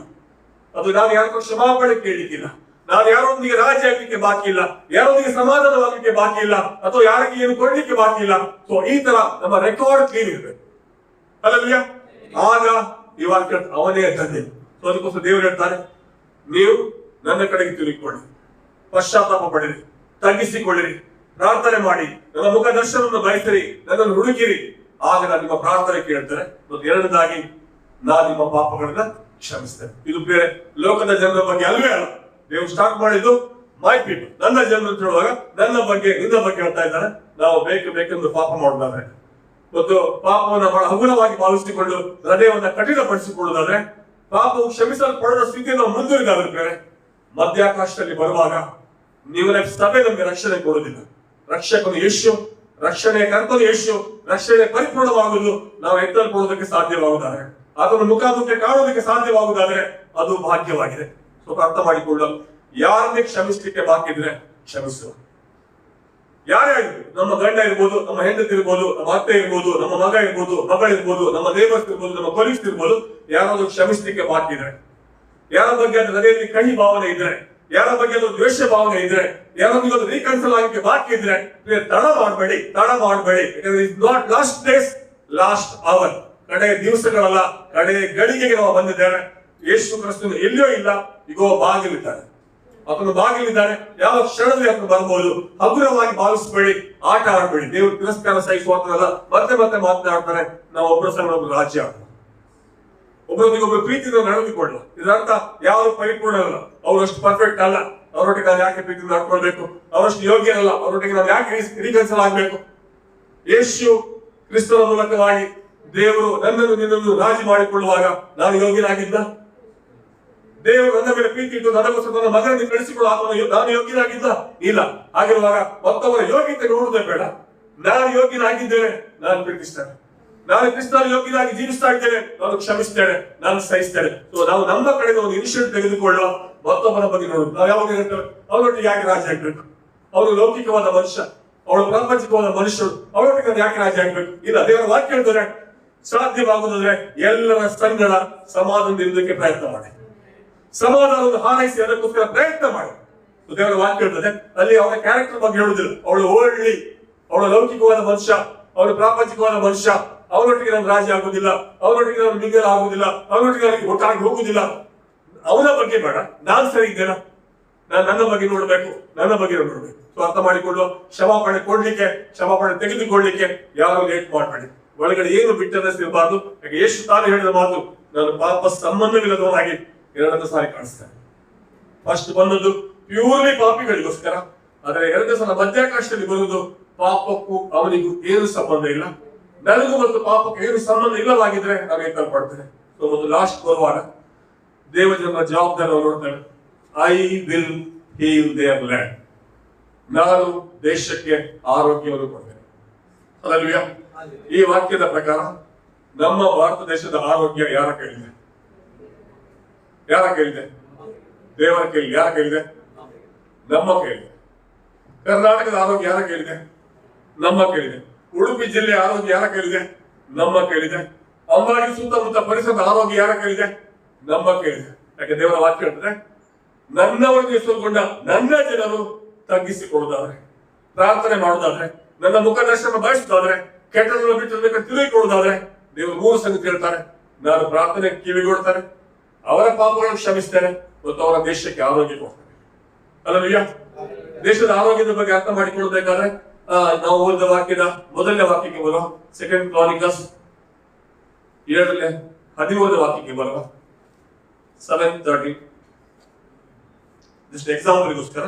ಅದು ನಾನು ಯಾರಿಗೂ ಕ್ಷಮಾಪಣೆ ಕೇಳಲಿಕ್ಕಿಲ್ಲ, ನಾನು ಯಾರೊಂದಿಗೆ ರಾಜಿ ಆಗ್ಲಿಕ್ಕೆ ಬಾಕಿ ಇಲ್ಲ, ಯಾರೊಂದಿಗೆ ಸಮಾಧಾನವಾಗಲಿಕ್ಕೆ ಬಾಕಿ ಇಲ್ಲ, ಅಥವಾ ಯಾರಿಗೆ ಏನು ಕೊಡ್ಲಿಕ್ಕೆ ಬಾಕಿ ಇಲ್ಲ. ಸೊ ಈ ತರ ನಮ್ಮ ರೆಕಾರ್ಡ್ ಕ್ಲೀನ್ ಇರಬೇಕು. ಅಲ್ಲಲ್ವಾ? ಆಗ ಈ ವಾಕ್ಯ ಅವನೇ ಧನ್ಯ. ಸೊ ಅದಕ್ಕೋಸ್ಕರ ದೇವರು ಹೇಳ್ತಾರೆ, ನೀವು ನನ್ನ ಕಡೆಗೆ ತಿರುಗಿಕೊಳ್ಳಿ, ಪಶ್ಚಾತ್ತಾಪ ಪಡಿರಿ, ತಗ್ಗಿಸಿಕೊಳ್ಳಿರಿ, ಪ್ರಾರ್ಥನೆ ಮಾಡಿ, ನನ್ನ ಮುಖ ದರ್ಶನವನ್ನು ಬಯಸಿರಿ, ನನ್ನನ್ನು ಹುಡುಕಿರಿ, ಆಗ ನಾನು ನಿಮ್ಮ ಪ್ರಾರ್ಥನೆ ಕೇಳ್ತೇನೆ. ಮತ್ತು ಎರಡನೇದಾಗಿ ನಾನು ನಿಮ್ಮ ಪಾಪಗಳನ್ನ ಕ್ಷಮಿಸ್ತೇನೆ. ಇದು ಬೇರೆ ಲೋಕದ ಜನರ ಬಗ್ಗೆ ಅಲ್ವೇ ಅಲ್ಲ. ನೀವು ಸ್ಟಾರ್ಟ್ ಮಾಡಿದ್ದು ಮೈ ಪೀಪಲ್, ನನ್ನ ಜನರು ಅಂತ ಹೇಳುವಾಗ ನನ್ನ ಬಗ್ಗೆ, ನಿನ್ನ ಬಗ್ಗೆ ಹೇಳ್ತಾ ಇದ್ದಾರೆ. ನಾವು ಬೇಕೆಂದು ಪಾಪ ಮಾಡೋದಾದ್ರೆ ಮತ್ತು ಪಾಪವನ್ನು ಬಹಳ ಹಗುರವಾಗಿ ಭಾವಿಸಿಕೊಂಡು ಹೃದಯವನ್ನ ಕಠಿಣಪಡಿಸಿಕೊಳ್ಳುವುದಾದ್ರೆ, ಪಾಪವು ಕ್ಷಮಿಸಲ್ಪಡದ ಸ್ಥಿತಿಯನ್ನು ಮುಂದುವರಿದಾದ್ರೆ, ಮಧ್ಯಾಕಾಶದಲ್ಲಿ ಬರುವಾಗ ನೀವು ಸಭೆ ನಮಗೆ ರಕ್ಷಣೆ ಕೊಡುವುದಿಲ್ಲ. ರಕ್ಷಕನು ಯೇಸು, ರಕ್ಷಣೆ ಕರ್ತನು ಯೇಸು, ರಕ್ಷಣೆ ಪರಿಪೂರ್ಣವಾಗುವುದು ನಾವು ಎತ್ತಲ್ಪಡುವುದಕ್ಕೆ ಸಾಧ್ಯವಾಗುವುದಾದ್ರೆ, ಅದನ್ನು ಮುಖಾಮುಖಿ ಕಾಣುವುದಕ್ಕೆ ಸಾಧ್ಯವಾಗುವುದಾದ್ರೆ ಅದು ಭಾಗ್ಯವಾಗಿದೆ. ಸೊ ಅರ್ಥ ಮಾಡಿಕೊಳ್ಳ. ಯಾರನ್ನೇ ಕ್ಷಮಿಸ್ಲಿಕ್ಕೆ ಬಾಕಿ ಇದ್ರೆ ಕ್ಷಮಿಸುವ. ಯಾರೇ ಆಗಿರ್ಬೋದು, ನಮ್ಮ ಗಂಡ ಇರ್ಬೋದು, ನಮ್ಮ ಹೆಂಡತಿ ಇರ್ಬೋದು, ನಮ್ಮ ಅತ್ತೆ ಇರ್ಬೋದು, ನಮ್ಮ ಮಗ ಇರ್ಬೋದು, ಮಗಳಿರ್ಬೋದು, ನಮ್ಮ ನೇಬರ್ಸ್ ಇರ್ಬೋದು, ನಮ್ಮ ಕೊಲೀಗ್ಸ್ ಇರ್ಬೋದು, ಯಾರಾದ್ರೂ ಕ್ಷಮಿಸ್ಲಿಕ್ಕೆ ಬಾಕಿ ಇದ್ರೆ, ಯಾರ ಬಗ್ಗೆ ಅದು ಹೃದಯದಲ್ಲಿ ಕಹಿ ಭಾವನೆ ಇದ್ರೆ, ಯಾರ ಬಗ್ಗೆ ಅದು ದ್ವೇಷ ಭಾವನೆ ಇದ್ರೆ, ಯಾರೊಂದಿಗೆ ಅದು ರೀಕನ್ಸಲ್ ಆಗಕ್ಕೆ ಬಾಕಿ ಇದ್ರೆ ತಡ ಮಾಡಬೇಡಿ. Not last days last hour. ಕಡೆ ದಿವಸಗಳಲ್ಲ, ಕಡೆ ಗಳಿಗೆಗೆ ನಾವು ಬಂದಿದ್ದೇವೆ. ಯೇಸು ಕ್ರಿಸ್ತನು ಎಲ್ಲಿಯೋ ಇಲ್ಲ, ಈಗೋ ಬಾಗಿಲಿದ್ದಾನೆ. ಆತನು ಬಾಗಿಲಿದ್ದಾನೆ. ಯಾವ ಕ್ಷಣದಲ್ಲಿ ಆತನು ಬರ್ಬೋದು. ಹಗುರವಾಗಿ ಭಾವಿಸಬೇಡಿ, ಆಟ ಆಡಬೇಡಿ. ದೇವರು ತಿರಸ್ಕಾರ ಸಹಿಸುವಂತಲ್ಲ, ಮತ್ತೆ ಮತ್ತೆ ಮಾತನಾಡ್ತಾನೆ. ನಾವು ಒಬ್ಬರ ಸಂಗ ಒಬ್ಬರು ರಾಜ್ಯ, ಒಬ್ಬರೊಂದಿಗೊಬ್ಬರು ಪ್ರೀತಿಯಿಂದ ನಡೆದುಕೊಳ್ಳ. ಇದರರ್ಥ ಯಾರು ಪರಿಪೂರ್ಣ ಅಲ್ಲ, ಅವರು ಅಷ್ಟು ಪರ್ಫೆಕ್ಟ್ ಅಲ್ಲ, ಅವರೊಟ್ಟಿಗೆ ನಾವು ಯಾಕೆ ಪ್ರೀತಿ ನಡ್ಕೊಳ್ಬೇಕು, ಅವರಷ್ಟು ಯೋಗ್ಯರಲ್ಲ, ಅವರೊಟ್ಟಿಗೆ ನಾವು ಯಾಕೆ ರೀಕನ್ಸಲ್ ಆಗ್ಬೇಕು. ಯೇಸು ಕ್ರಿಸ್ತನ ಮೂಲಕವಾಗಿ ದೇವರು ನನ್ನನ್ನು ನಿನ್ನನ್ನು ರಾಜಿ ಮಾಡಿಕೊಳ್ಳುವಾಗ ನಾನು ಯೋಗ್ಯನಾಗಿದ್ದ. ದೇವರು ನನ್ನ ಮೇಲೆ ಪ್ರೀತಿ ಇಟ್ಟು ನನಗೋಸ್ಕರ ನನ್ನ ಮಗನನ್ನು ಕಳಿಸಿಕೊಳ್ಳುವ ನಾನು ಯೋಗ್ಯನಾಗಿದ್ದ ಇಲ್ಲ. ಆಗಿರುವಾಗ ಮತ್ತವರ ಯೋಗ್ಯತೆ ನೋಡುವುದೇ ಬೇಡ. ನಾನು ಯೋಗ್ಯನಾಗಿದ್ದೇನೆ, ನಾನು ಪ್ರೀತಿಸ್ತೇನೆ. ನಾನು ಕ್ರಿಸ್ತನ ಯೋಗ್ಯನಾಗಿ ಜೀವಿಸ್ತಾ ಇದ್ದೇನೆ, ನಾನು ಕ್ಷಮಿಸ್ತೇನೆ, ನಾನು ಸಹಿಸ್ತೇನೆ. ನಾವು ನಮ್ಮ ಕಡೆ ಒಂದು ಇನಿಷಿಯೇಟಿವ್ ತೆಗೆದುಕೊಳ್ಳುವ. ಮತ್ತೊಬ್ಬರ ಬಗ್ಗೆ ನೋಡುದು. ನಾವು ಯಾವಾಗ ಹೇಳ್ತೇವೆ ಅವರೊಟ್ಟಿಗೆ ಯಾಕೆ ರಾಜಿ ಆಗ್ಬೇಕು, ಅವರು ಲೌಕಿಕವಾದ ಮನುಷ್ಯ, ಅವಳು ಪ್ರಾಪಂಚಿಕವಾದ ಮನುಷ್ಯರು, ಅವರೊಟ್ಟಿಗೆ ನಾನು ಯಾಕೆ ರಾಜಿ ಆಗ್ಬೇಕು. ಇಲ್ಲ, ದೇವರ ವಾಕ್ಯ ಹೇಳ್ತಾರೆ ಸಾಧ್ಯವಾಗುವುದಾದ್ರೆ ಎಲ್ಲರ ಸಂಗಡ ಸಮಾಧಾನದಿಂದ ಇರುವುದಕ್ಕೆ ಪ್ರಯತ್ನ ಮಾಡಿ, ಸಮಾಧಾನವನ್ನು ಹಾರೈಸಿ ಅದಕ್ಕೋಸ್ಕರ ಪ್ರಯತ್ನ ಮಾಡಿ. ದೇವರ ವಾಕ್ಯ ಹೇಳ್ತದೆ. ಅಲ್ಲಿ ಅವರ ಕ್ಯಾರೆಕ್ಟರ್ ಬಗ್ಗೆ ಹೇಳುದಿಲ್ಲ. ಅವಳು ಓಳ್ಳಿ, ಅವಳು ಲೌಕಿಕವಾದ ಮನುಷ್ಯ, ಅವಳು ಪ್ರಾಪಂಚಿಕವಾದ ಮನುಷ್ಯ, ಅವನೊಟ್ಟಿಗೆ ನಾನು ರಾಜಿ ಆಗುದಿಲ್ಲ, ಅವನೊಟ್ಟಿಗೆ ನಾನು ಮಿಂಗಲ್ ಆಗುದಿಲ್ಲ, ಅವನೊಟ್ಟಿಗೆ ನನಗೆ ಒಟ್ಟಾಗಿ ಹೋಗುದಿಲ್ಲ. ಅವನ ಬಗ್ಗೆ ಬೇಡ, ನಾನು ಸರಿ ಇದ್ದೇನೆ, ನಾನು ನನ್ನ ಬಗ್ಗೆ ನೋಡ್ಬೇಕು, ನನ್ನ ಬಗ್ಗೆ ನೋಡ್ಬೇಕು. ಅರ್ಥ ಮಾಡಿಕೊಳ್ಳುವ. ಕ್ಷಮಾಪಣೆ ಕೊಡ್ಲಿಕ್ಕೆ, ಕ್ಷಮಾಪಣೆ ತೆಗೆದುಕೊಳ್ಳಿಕ್ಕೆ ಯಾರು ಲೇಟ್ ಮಾಡಬೇಡಿ. ಒಳಗಡೆ ಏನು ಬಿಟ್ಟನೆಸ್ ಇರಬಾರ್ದು. ಯಾಕೆ ಯೇಸು ತಾನು ಹೇಳಿದ ಮಾತು, ನಾನು ಪಾಪ ಸಂಬಂಧವಿಲ್ಲದವನಾಗಿ ಎರಡನೇ ಸಾರಿ ಕಾಣಿಸ್ತೇನೆ. ಫಸ್ಟ್ ಬಂದದ್ದು ಪ್ಯೂರ್ಲಿ ಪಾಪಿಗಳಿಗೋಸ್ಕರ, ಆದರೆ ಎರಡನೇ ಸಲ ಮಧ್ಯಾಕಾಶದಲ್ಲಿ ಬರುವುದು ಪಾಪಕ್ಕೂ ಅವನಿಗೂ ಏನು ಸಂಬಂಧ ಇಲ್ಲ, ನನಗೂ ಮತ್ತು ಪಾಪಕ್ಕೂ ಏನು ಸಂಬಂಧ ಇಲ್ಲವಾಗಿದ್ರೆ ನಾನು ಏಕಲ್ಪಡ್ತೇನೆ. ಒಂದು ಲಾಸ್ಟ್ ಬರುವಾಗ ದೇವಜನರ ಜವಾಬ್ದಾರಿ ನೋಡ್ತೇವೆ. I will heal their land. ನಾನು ದೇಶಕ್ಕೆ ಆರೋಗ್ಯವನ್ನು ಕೊಡ್ತೇನೆ. ಹಲ್ಲೆಲೂಯಾ. ಈ ವಾಕ್ಯದ ಪ್ರಕಾರ ನಮ್ಮ ಭಾರತ ದೇಶದ ಆರೋಗ್ಯ ಯಾರ ಕೈಲಿದೆ? ಯಾರ ಕೈಲಿದೆ? ದೇವರ ಕೈಲಿ. ಯಾರ ಕೈಲಿದೆ? ನಮ್ಮ ಕೈಲಿದೆ. ಕರ್ನಾಟಕದ ಆರೋಗ್ಯ ಯಾರ ಕೈಲಿದೆ? ನಮ್ಮ ಕೈಲಿದೆ. ಉಡುಪಿ ಜಿಲ್ಲೆಯ ಆರೋಗ್ಯ ಯಾರ ಕೈಲಿದೆ? ನಮ್ಮ ಕೈಲಿದೆ. ಅಂಬಾರಿ ಸುತ್ತಮುತ್ತ ಪರಿಸರದ ಆರೋಗ್ಯ ಯಾರ ಕೈಲಿದೆ? ನಮ್ಮ ಕೈಲಿದೆ. ಯಾಕೆ ದೇವರ ವಾಕ್ಯ ಹೇಳ್ತದೆ, ನನ್ನವರಿಗೆ ಸುಲ್ಗೊಂಡ ನನ್ನ ಜನರು ತಗ್ಗಿಸಿಕೊಳ್ಳುವುದಾದ್ರೆ, ಪ್ರಾರ್ಥನೆ ಮಾಡುವುದಾದ್ರೆ, ನನ್ನ ಮುಖದರ್ಶನ ಬಯಸುವುದಾದ್ರೆ, ಕೆಟ್ಟದನ್ನು ಬಿಟ್ಟು ತಿಳಿದುಕೊಳ್ಳುವುದಾದ್ರೆ, ದೇವರು 3 ಸಂಗತಿ ಹೇಳ್ತಾರೆ. ನಾನು ಪ್ರಾರ್ಥನೆ ಕಿವಿಗೊಡ್ತಾನೆ, ಅವರ ಪಾಪಗಳನ್ನು ಕ್ಷಮಿಸ್ತೇನೆ ಮತ್ತು ಅವರ ದೇಶಕ್ಕೆ ಆರೋಗ್ಯ ಕೊಡ್ತೇನೆ. ಹಲ್ಲೆಲೂಯಾ. ದೇಶದ ಆರೋಗ್ಯದ ಬಗ್ಗೆ ಅರ್ಥ ಮಾಡಿಕೊಳ್ಳಬೇಕಾದ್ರೆ ನಾವು ಓದಿದ ವಾಕ್ಯದ ಮೊದಲನೇ ವಾಕ್ಯಕ್ಕೆ ಬರುವ 2 ಕ್ರಾನಿಕಲ್ಸ್ 7:13 ವಾಕ್ಯಕ್ಕೆ ಬರುವ 7:13. ಜಸ್ಟ್ ಎಕ್ಸಾಂಪಲ್ಗೋಸ್ಕರ,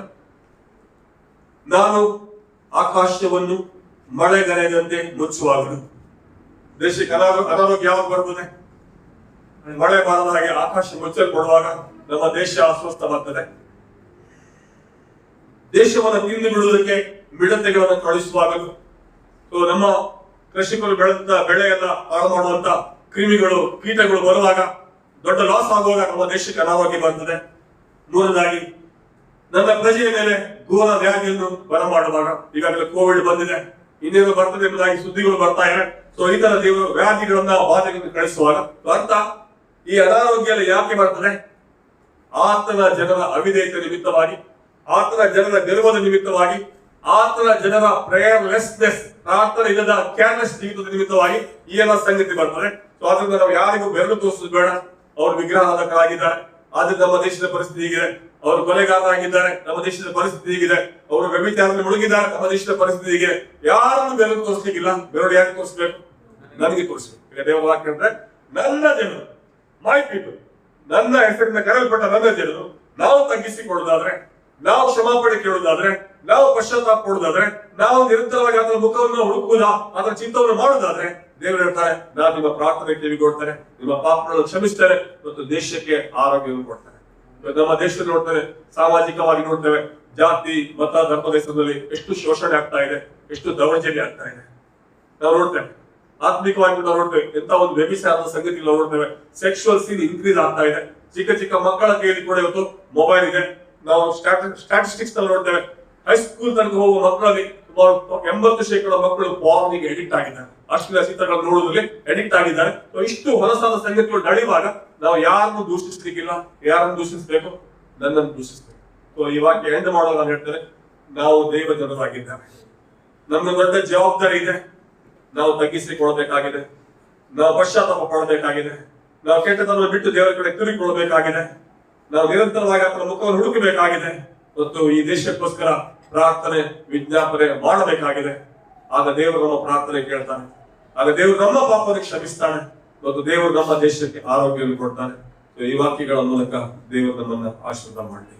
ನಾನು ಆಕಾಶವನ್ನು ಮಳೆಗರೆದಂತೆ ಮುಚ್ಚುವಾಗಲು. ದೇಶಕ್ಕೆ ಅನಾರೋಗ್ಯ ಯಾವಾಗ ಬರ್ತದೆ? ಮಳೆ ಬಾರದ ಹಾಗೆ ಆಕಾಶ ಮುಚ್ಚಲ್ಪಡುವಾಗ ನಮ್ಮ ದೇಶ ಅಸ್ವಸ್ಥವಾಗ್ತದೆ. ದೇಶವನ್ನು ತಿಂದು ಬಿಡುವುದಕ್ಕೆ ಮಿಡತೆಗಳನ್ನು ಕಳಿಸುವಾಗಲೂ, ನಮ್ಮ ಕೃಷಿಕರು ಬೆಳೆದ ಬೆಳೆಯನ್ನ ಹಾಳು ಮಾಡುವಂತ ಕ್ರಿಮಿಗಳು, ಕೀಟಗಳು ಬರುವಾಗ, ದೊಡ್ಡ ಲಾಸ್ ಆಗುವಾಗ ನಮ್ಮ ದೇಶಕ್ಕೆ ಅನಾರೋಗ್ಯ ಬರ್ತದೆ. 3ನೇದಾಗಿ, ನನ್ನ ಪ್ರಜೆಯ ಮೇಲೆ ಘೋರ ವ್ಯಾಧಿಯನ್ನು ಬರಮಾಡುವಾಗ, ಈಗಾಗಲೇ ಕೋವಿಡ್ ಬಂದಿದೆ, ಇನ್ನೇನು ಬರ್ತದೆ ಎಂಬುದಾಗಿ ಸುದ್ದಿಗಳು ಬರ್ತಾ ಇವೆ. ಈ ತರ ದೇವರು ವ್ಯಾಧಿಗಳನ್ನ ಬಾಧೆಗಳನ್ನು ಕಳಿಸುವಾಗ ಅರ್ಥ, ಈ ಅನಾರೋಗ್ಯ ಯಾಕೆ ಬರ್ತದೆ? ಆತನ ಜನರ ಅವಿಧೇಯತೆ ನಿಮಿತ್ತವಾಗಿ, ಆತನ ಜನರ ಗರ್ವದ ನಿಮಿತ್ತವಾಗಿ, ಆತನ ಜನರ ಪ್ರೇಯರ್ಲೆಸ್ನೆಸ್, ಪ್ರಾರ್ಥನೆ ಇಲ್ಲದ ಕೇರ್ಲೆಸ್ ಜೀವಿತದ ನಿಮಿತ್ತವಾಗಿ ಈ ಎಲ್ಲ ಸಂಗತಿ ಬರ್ತದೆ. ಆದ್ರಿಂದ ನಾವು ಯಾರಿಗೂ ಬೆರಳು ತೋರಿಸೋದು ಬೇಡ. ಅವರು ವಿಗ್ರಹಾರಾಧಕರಾಗಿದ್ದಾರೆ, ಆದ್ರೆ ನಮ್ಮ ದೇಶದ ಪರಿಸ್ಥಿತಿ ಹೀಗಿದೆ. ಅವರು ಕೊಲೆಗಾರರಾಗಿದ್ದಾರೆ, ನಮ್ಮ ದೇಶದ ಪರಿಸ್ಥಿತಿ ಹೀಗಿದೆ. ಅವರು ವ್ಯಭಿಚಾರದಲ್ಲಿ ಮುಳುಗಿದ್ದಾರೆ, ನಮ್ಮ ದೇಶದ ಪರಿಸ್ಥಿತಿ ಹೀಗಿದೆ. ಯಾರನ್ನು ಬೆರಳು ತೋರಿಸ್ಲಿಕ್ಕಿಲ್ಲ. ಬೆರಳು ಯಾಕೆ ತೋರಿಸ್ಬೇಕು? ನನಗೆ ತೋರಿಸ್ಬೇಕು. ಈಗ ದೇವರ ವಾಕ್ಯ ಅಂದ್ರೆ, ನನ್ನ ಜನರು, ಮೈ ಪೀಪಲ್, ನನ್ನ ಹೆಸರಿನ ಕರೆಯಲ್ಪಟ್ಟ ನನ್ನ ಜನರು, ನಾವು ತಗ್ಗಿಸಿಕೊಳ್ಳುವುದಾದ್ರೆ, ನಾವು ಕ್ಷಮಾಪಣೆ ಕೇಳುವುದಾದ್ರೆ, ನಾವು ಪಶ್ಚಾತ್ತಾಪ ಕೊಡುವುದಾದ್ರೆ, ನಾವು ನಿರಂತರವಾಗಿ ಅದರ ಮುಖವನ್ನು ಹುಡುಕುವುದಾ, ಅದರ ಚಿಂತವನ್ನು ಮಾಡುವುದಾದ್ರೆ, ದೇವರು ಹೇಳ್ತಾರೆ, ನಾನು ನಿಮ್ಮ ಪ್ರಾರ್ಥನೆ ಕಿವಿಗೊಡ್ತೇನೆ, ನಿಮ್ಮ ಪಾಪಗಳನ್ನು ಕ್ಷಮಿಸ್ತೇನೆ ಮತ್ತು ದೇಶಕ್ಕೆ ಆರೋಗ್ಯವನ್ನು ಕೊಡ್ತೇನೆ. ನಮ್ಮ ದೇಶದಲ್ಲಿ ನೋಡ್ತೇವೆ, ಸಾಮಾಜಿಕವಾಗಿ ನೋಡ್ತೇವೆ, ಜಾತಿ ಮತ ಧರ್ಮದ ಹೆಸರಿನಲ್ಲಿ ಎಷ್ಟು ಶೋಷಣೆ ಆಗ್ತಾ ಇದೆ, ಎಷ್ಟು ದೌರ್ಜನ್ಯ ಆಗ್ತಾ ಇದೆ ನಾವು ನೋಡ್ತೇವೆ. ಆತ್ಮಿಕವಾಗಿ ನಾವು ನೋಡ್ತೇವೆ ಎಂತ ಒಂದು ವ್ಯಭಿಚಾರದ ಸಂಗತಿಗಳು ನೋಡ್ತೇವೆ. ಸೆಕ್ಷುವಲ್ ಸೀನ್ ಇನ್ಕ್ರೀಸ್ ಆಗ್ತಾ ಇದೆ. ಚಿಕ್ಕ ಚಿಕ್ಕ ಮಕ್ಕಳ ಕೈಯಲ್ಲಿ ಕೂಡ ಇವತ್ತು ಮೊಬೈಲ್ ಇದೆ. ನಾವು ಸ್ಟಾಟಿಸ್ಟಿಕ್ಸ್ ನಲ್ಲಿ ನೋಡ್ತೇವೆ, ಹೈಸ್ಕೂಲ್ ತನಕ ಹೋಗುವ ಮಕ್ಕಳಲ್ಲಿ 80% ಮಕ್ಕಳು ಪಾರ್ನಿಗೆ ಎಡಿಕ್ಟ್ ಆಗಿದ್ದಾರೆ, ಅಶ್ಲೀಲ ಚಿತ್ರಗಳನ್ನು ನೋಡುವುದರಲ್ಲಿ ಎಡಿಕ್ಟ್ ಆಗಿದ್ದಾರೆ. ಇಷ್ಟು ಹೊಲಸಾದ ಸಂಗತಿಗಳು ನಡೆಯುವಾಗ ನಾವು ಯಾರನ್ನು ದೂಷಿಸ್ಲಿಕ್ಕಿಲ್ಲ. ಯಾರನ್ನು ದೂಷಿಸ್ಬೇಕು? ನನ್ನನ್ನು ದೂಷಿಸ್ಬೇಕು. ಈ ವಾಕ್ಯ ಎಂಡ್ ಮಾಡುವಾಗ ನಾನು ಹೇಳ್ತೇನೆ, ನಾವು ದೈವ ಜನರಾಗಿದ್ದೇವೆ, ನಮ್ಮ ದೊಡ್ಡ ಜವಾಬ್ದಾರಿ ಇದೆ. ನಾವು ತಗ್ಗಿಸಿಕೊಳ್ಬೇಕಾಗಿದೆ, ನಾವು ಪಶ್ಚಾತ್ತಾಪ ಪಡಬೇಕಾಗಿದೆ, ನಾವು ಕೆಟ್ಟತನವನ್ನು ಬಿಟ್ಟು ದೇವರ ಕಡೆ ತಿರುಗಿಕೊಳ್ಬೇಕಾಗಿದೆ, ನಾವು ನಿರಂತರವಾಗಿ ಆತನ ಮುಖವನ್ನು ಹುಡುಕಬೇಕಾಗಿದೆ ಮತ್ತು ಈ ದೇಶಕ್ಕೋಸ್ಕರ ಪ್ರಾರ್ಥನೆ ವಿಜ್ಞಾಪನೆ ಮಾಡಬೇಕಾಗಿದೆ. ಆಗ ದೇವರು ನಮ್ಮ ಪ್ರಾರ್ಥನೆ ಕೇಳ್ತಾನೆ, ಆಗ ದೇವರು ನಮ್ಮ ಪಾಪವನ್ನು ಕ್ಷಮಿಸ್ತಾನೆ ಮತ್ತು ದೇವರು ನಮ್ಮ ದೇಶಕ್ಕೆ ಆರೋಗ್ಯವನ್ನು ಕೊಡ್ತಾನೆ. ಈ ವಾಕ್ಯಗಳ ಮೂಲಕ ದೇವರು ನಮ್ಮನ್ನ ಆಶೀರ್ವಾದ ಮಾಡಲಿ.